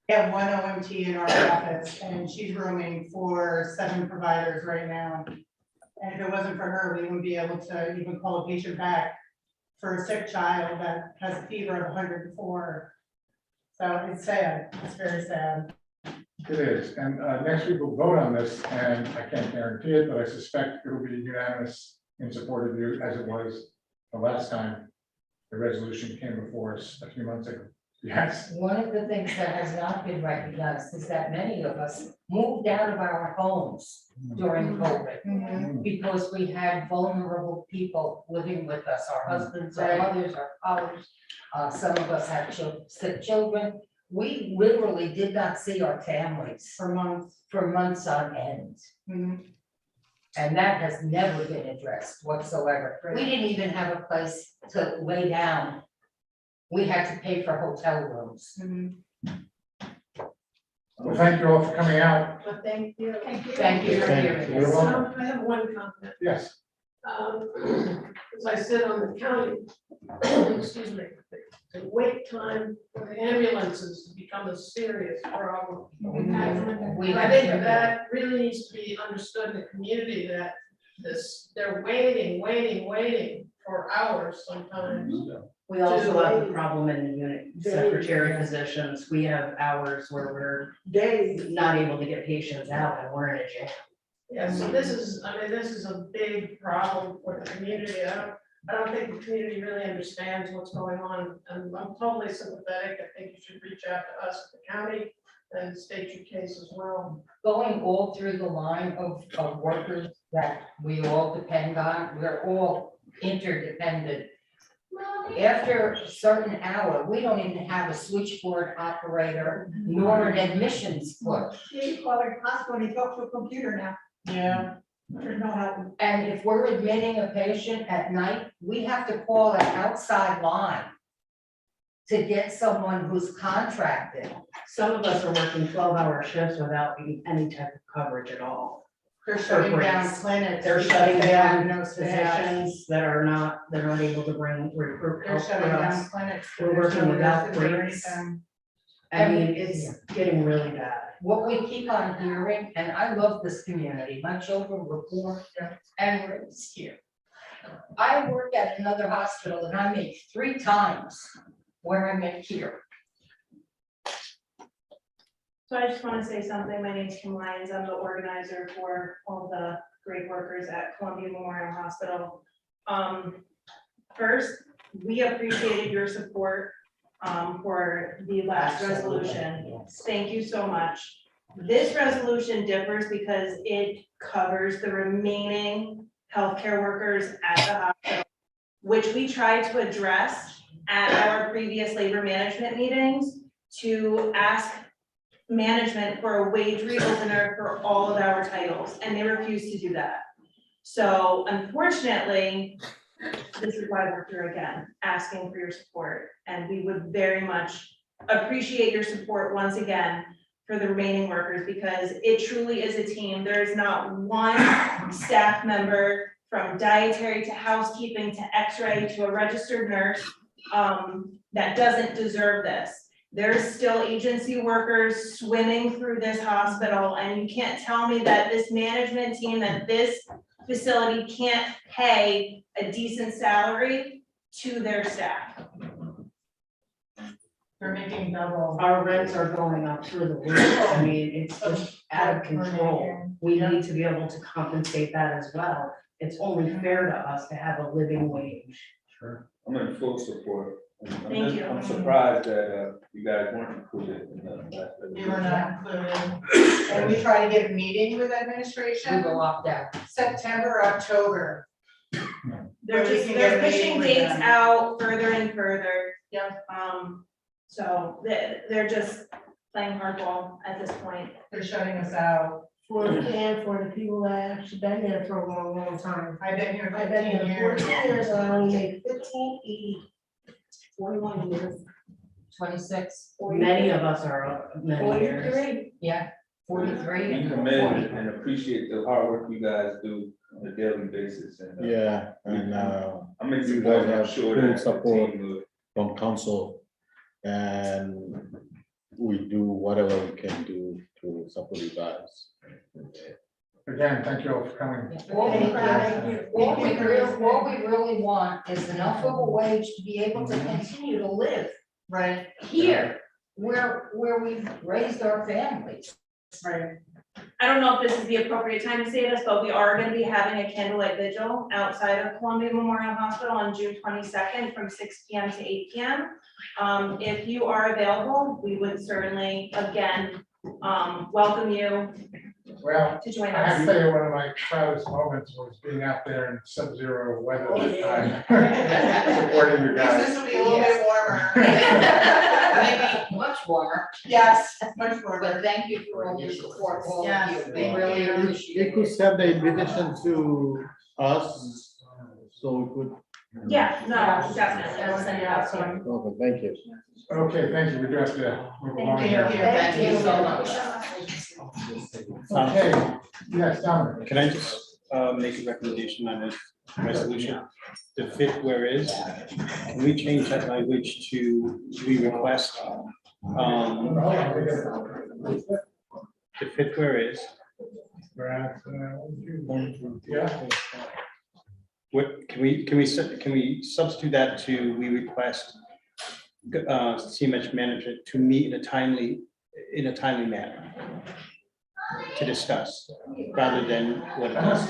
We have one OMT in our office, and she's roaming for 7 providers right now. And if it wasn't for her, we wouldn't be able to even call a patient back for a sick child that has a fever of 104. So it's sad. It's very sad. It is, and next week we'll vote on this, and I can't guarantee it, but I suspect it will be unanimous in support of you, as it was the last time the resolution came before us a few months ago. Yes. One of the things that has not been recognized is that many of us moved out of our homes during COVID because we had vulnerable people living with us, our husbands, our mothers, our fathers. Some of us have sick children. We literally did not see our families for months on end. And that has never been addressed whatsoever. We didn't even have a place to lay down. We had to pay for hotel rooms. Well, thank you all for coming out. Well, thank you. Thank you for hearing us. I have one comment. Yes. As I sit on the county, excuse me, the wait time for the ambulances to become a serious problem. And I think that really needs to be understood in the community, that they're waiting for hours sometimes. We also have the problem in the unit secretary positions. We have hours where we're not able to get patients out and we're in a jam. Yeah, so this is a big problem for the community. I don't think the community really understands what's going on, and I'm totally sympathetic. I think you should reach out to us at the county and state your case as well. Going all through the line of workers that we all depend on, we're all interdependent. After a certain hour, we don't even have a switchboard operator nor an admissions clerk. You call it hospital, you talk to a computer now. Yeah. There's no help. And if we're admitting a patient at night, we have to call an outside line to get someone who's contracted. Some of us are working 12-hour shifts without any type of coverage at all. They're shutting down clinics. They're shutting down nurse physicians that are not able to recruit They're help for shutting down us. clinics. We're working without breaks. breaks. I mean, it's getting really bad. What we keep on hearing, and I love this community, my children were born and raised here. I work at another hospital and I make 3 times where I make here. So I just want to say something. My name is Kim Lyons. I'm the organizer for all the great workers at Columbia Memorial Hospital. First, we appreciated your support for the last resolution. Thank you so much. This resolution differs because it covers the remaining healthcare workers at the hospital, which we tried to address at our previous labor management meetings to ask management for a wage reopener for all of our titles, and they refused to do that. So unfortunately, this is why we're here again, asking for your support, and we would very much appreciate your support once again for the remaining workers, because it truly is a team. There is not one staff member, from dietary to housekeeping to x-ray to a registered nurse, that doesn't deserve this. There's still agency workers swimming through this hospital, and you can't tell me that this management team, that this facility can't pay a decent salary to their staff. They're making double. Our rents are going up through the roof. I mean, it's just out of control. We need to be able to compensate that as well. It's only fair to us to have a living wage. Sure. I'm in full support. Thank you. I'm surprised that you guys weren't included in that. You were not included. And we try to get a meeting with administration. We go opt out. September, October. They're pushing dates out further and further. Yep. So they're just playing hardball at this point. They're shutting us out. For the people that have actually been there for a long, long time. I've been here 15 years. 14 years, and I only made 41 years. 26. Many of us are many years. 43. Yeah, 43. We commend and appreciate the hard work you guys do on a daily basis. And, Yeah, and I'm in you support. guys I'm have sure full that the support team will- from council, and we do whatever we can do to support you guys. Again, thank you all for coming. What we really want is enough of a wage to be able to continue to live Right. here, where we've raised our families. Right. I don't know if this is the appropriate time to say this, but we are gonna be having a candlelight vigil outside of Columbia Memorial Hospital on June 22nd from 6 PM to 8 PM. If you are available, we would certainly, again, welcome you Well, to join I have to us. tell you, one of my proudest moments was being out there in sub-zero weather this time. Supporting you guys. This will be a little bit warmer. Maybe much warmer, Yes, much warmer. but thank you for all your support, all of Yes, you. We really They appreciate could it. send the invitation to us, so we could. Yeah, no, definitely, I'll send it out to you. Okay, thank you. Okay, thank you. We do have to move along. Thank here. you. Thank you so much. Okay, yes, Dominic. Can I just make a recommendation on this resolution? The fifth whereas, can we change that language to we request? The fifth whereas, We're at, Yeah. What, can we substitute that to, we request CMH management to meet in a timely manner to discuss, rather than what it does.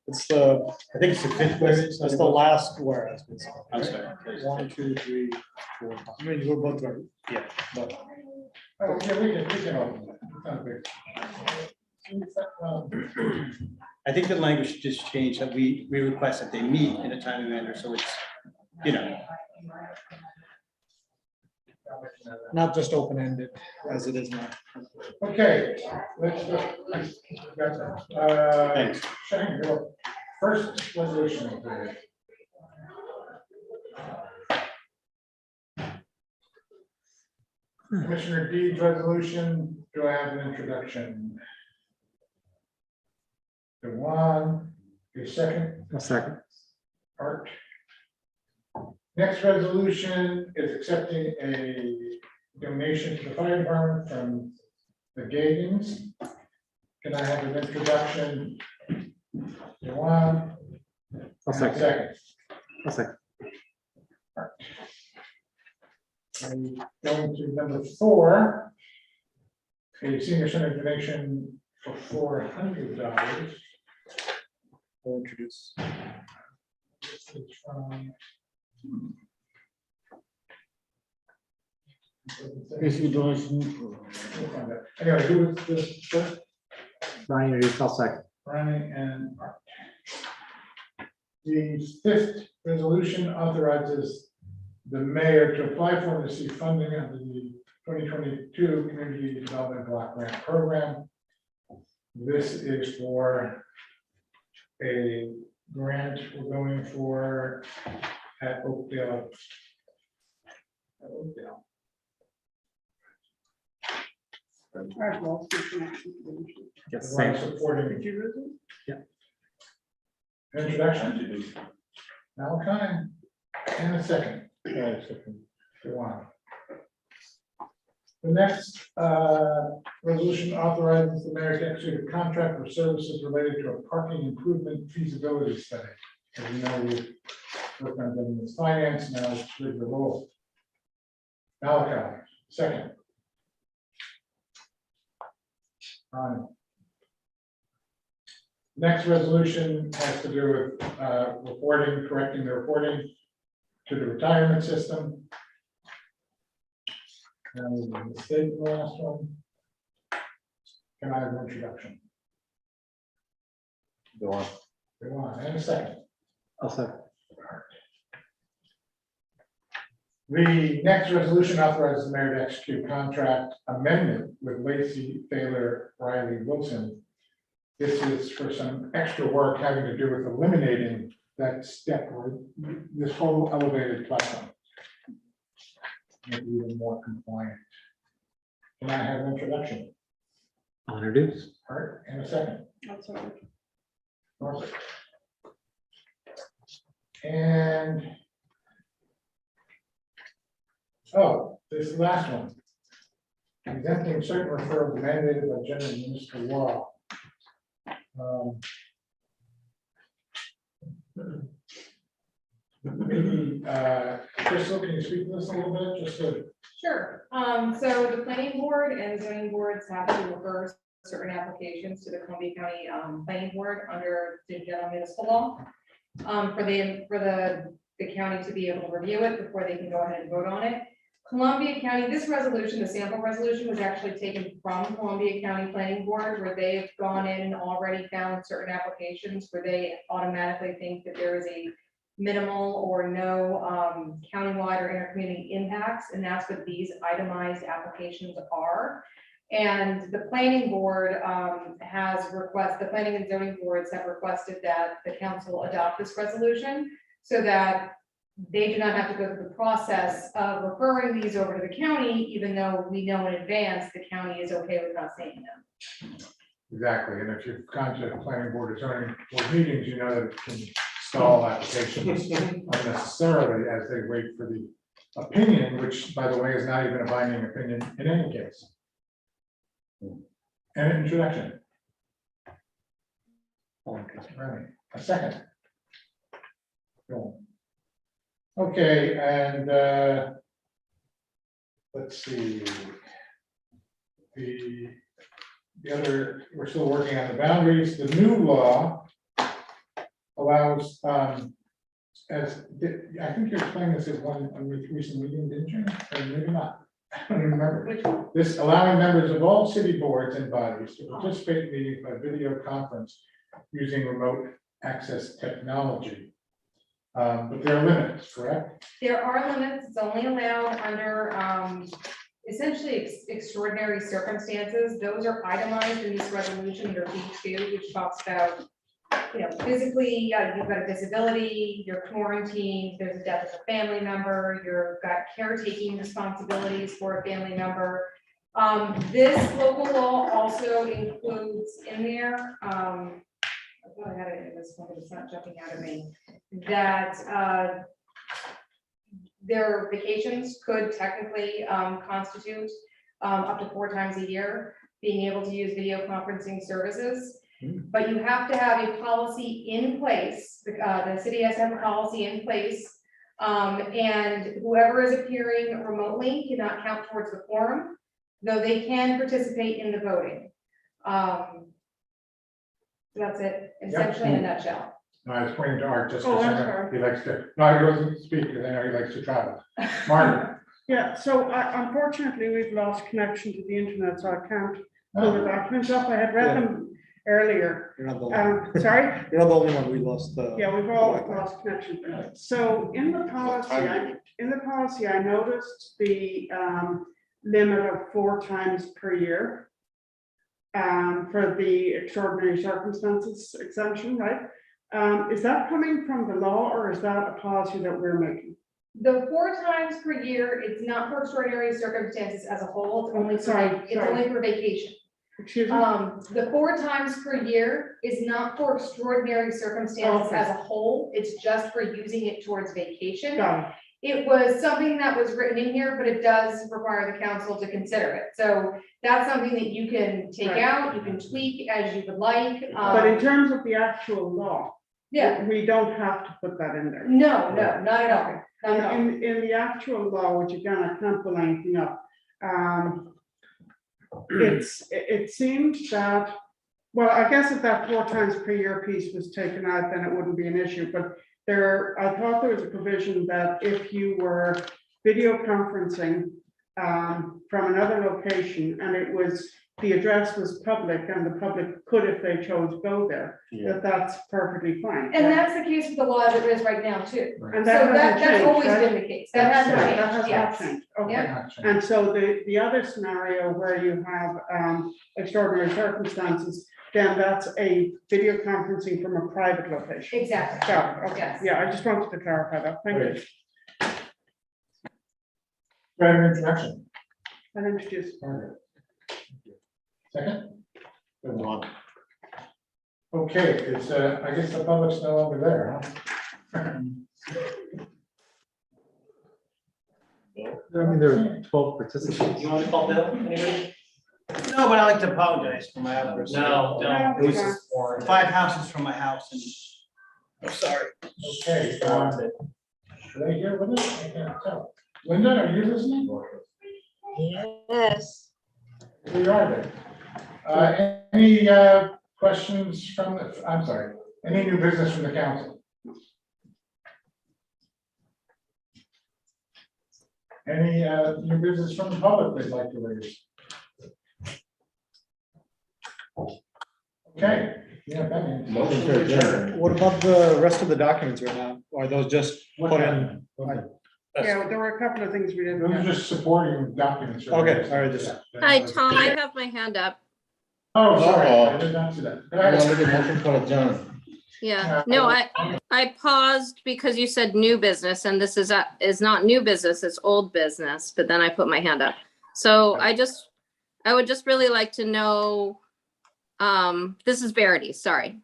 It's the, I think it's the fifth whereas, that's the last whereas. I'm sorry. 1, 2, 3, 4, 5. I mean, we're both right. Yeah. But Oh, yeah, we can open it. It's not big. I think the language just changed, that we request that they meet in a timely manner, so it's, you know. not just open-ended as it is now. Okay, let's go. Thanks. Shane, you're up. First resolution. Please. Commissioner Deed's resolution, do I have an introduction? Dewan, a second? A second. Art. Next resolution is accepting a donation to the fire department from the Gagans. Can I have an introduction? Dewan. A second. A second. And going to number 4, a senior center donation for $400. I'll introduce. This is from. Issue donation. Anyway, who was this first? Brian, introduced, I'll second. Ronnie and Art. The 5th resolution authorizes the mayor to apply for and receive funding under the 2022 Community Development Block Grant Program. This is for a grant we're going for at Oakdale. Yes, The one same. supporting. Yeah. Introduction. Malachi, and a second. Dewan. The next resolution authorizes the mayor to execute a contract for services related to a parking improvement feasibility study. As you know, we've worked on getting this finance, now it's with the role. Malachi, second. Next resolution has to do with reporting, correcting the reporting to the retirement system. And the state last one. Can I have an introduction? Go on. Go on, and a second. I'll second. The next resolution authorizes the mayor to execute contract amendment with Lacey Taylor Riley Wilson. This is for some extra work having to do with eliminating that step, or this whole elevated platform. Make it even more compliant. Can I have an introduction? I'll introduce. All right, and a second. Norfolk. And this last one. Exempting certain referrals mandated by general municipal law. Maybe, Crystal, can you speak to this a little bit, just to? Sure. So the planning board and zoning boards have to refer certain applications to the Columbia County Planning Board under the general municipal law. For the county to be able to review it before they can go ahead and vote on it. Columbia County, this resolution, the sample resolution, was actually taken from Columbia County Planning Board, where they've gone in and already found certain applications where they automatically think that there is a minimal or no countywide or intercommunity impacts, and that's what these itemized applications are. And the planning board the planning and zoning boards have requested that the council adopt this resolution so that they do not have to go through the process of referring these over to the county, even though we know in advance the county is okay with not seeing them. Exactly, and if you've gone to the planning board or zoning board meetings, you know that it can stall applications unnecessarily as they wait for the opinion, which, by the way, is not even a binding opinion in any case. And introduction. Right, a second. Cool. Okay, and let's see. The other, we're still working on the boundaries. The new law allows, as, I think you're explaining this as one recent meeting, didn't you? Or maybe not. I don't even remember. This allowing members of all city boards and bodies to participate in meetings by video conference using remote access technology. But there are limits, correct? There are limits. It's only allowed under essentially extraordinary circumstances. Those are itemized in this resolution under B2, which talks about, you know, physically, you've got a disability, you're quarantined, there's a death of a family member, you've got caretaking responsibilities for a family member. This local law also includes in there, I thought I had it in this one, but it's not jumping out at me, that their vacations could technically constitute up to 4 times a year, being able to use video conferencing services. But you have to have a policy in place. The city has to have a policy in place. And whoever is appearing remotely cannot count towards the quorum, though they can participate in the voting. So that's it, essentially in a nutshell. No, I was pointing to Art just Oh, because I'm I know sorry. he likes to, no, he doesn't speak because I know he likes to travel. Margaret. Yeah, so unfortunately, we've lost connection to the internet, so I can't pull the documents up. I had read them earlier. You're not the only one. Sorry? You're not the only one. We lost. Yeah, we've all lost connection. So in the policy, I noticed the limit of 4 times per year for the extraordinary circumstances exemption, right? Is that coming from the law or is that a policy that we're making? The 4 times per year, it's not for extraordinary circumstances as a whole, it's only for, only for vacation. Excuse me? The 4 times per year is not for extraordinary circumstances as a whole, it's just for using it towards vacation. Got it. It was something that was written in here, but it does require the council to consider it. So that's something that you can take out, you can tweak as you would like. But in terms of the actual law, yeah, we don't have to put that in there. No, no, not at all. Not at all. In the actual law, which again, I can't pull anything up, it seems that, well, I guess if that 4 times per year piece was taken out, then it wouldn't be an issue, but I thought there was a provision that if you were video conferencing from another location and the address was public and the public could, if they chose, go there, that's perfectly fine. And that's the case with the law as it is right now too. And So that's always been the case. That hasn't changed. That has Yes. not changed, okay. Yeah. And so the other scenario where you have extraordinary circumstances, then that's a video conferencing from a private location. Exactly. Got it, okay. Yes. Yeah, I just wanted to clarify that, thank you. Right, introduction. I'll introduce. Margaret. Second? Good one. Okay, it's, I guess the public's no longer there, huh? I mean, there are 12 participants. You want to call Bill? Anybody? No, but I like to apologize for my outburst. No, don't. It was 5 houses from my house and I'm sorry. Okay, should I hear with us? I can't tell. Linda, are you listening? Yes. We are there. Any questions from the, I'm sorry, any new business from the council? Any new business from the public they'd like to raise? Okay. Yeah, that means. Motion to adjourn. What about the rest of the documents right now? Are those just put in? Yeah, there were a couple of things we didn't. Those are just supporting documents. Okay, all right, just. Hi, Tom, I have my hand up. Oh, sorry, I did not see that. Motion for adjourn. Yeah, no, I paused because you said new business and this is not new business, it's old business, but then I put my hand up. So I would just really like to know, this is Verity, sorry.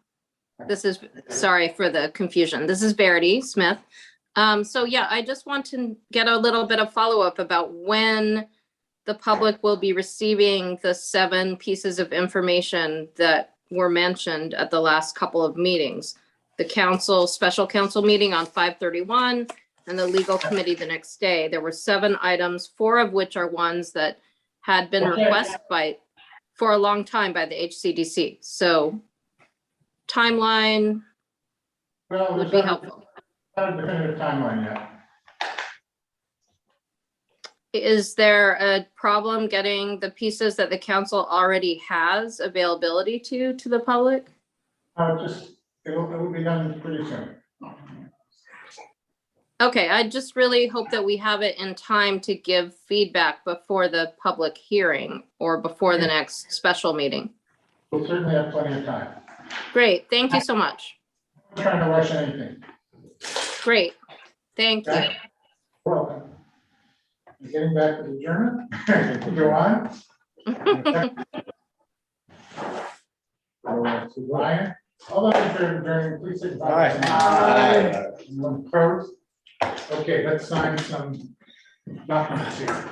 Sorry for the confusion. This is Verity Smith. So yeah, I just want to get a little bit of follow-up about when the public will be receiving the 7 pieces of information that were mentioned at the last couple of meetings. The council, special council meeting on 5/31 and the legal committee the next day. There were 7 items, 4 of which are ones that had been requested for a long time by the HCDC. So timeline would be helpful. Not a definitive timeline yet. Is there a problem getting the pieces that the council already has availability to the public? It will be done pretty soon. Okay, I just really hope that we have it in time to give feedback before the public hearing or before the next special meeting. We'll certainly have plenty of time. Great, thank you so much. I'm not trying to rush anything. Great, thank you. You're welcome. Getting back to the German, go on. Ryan, all those in favor of adjourning, please signify by saying aye. Anyone opposed? Okay, let's sign some documents here.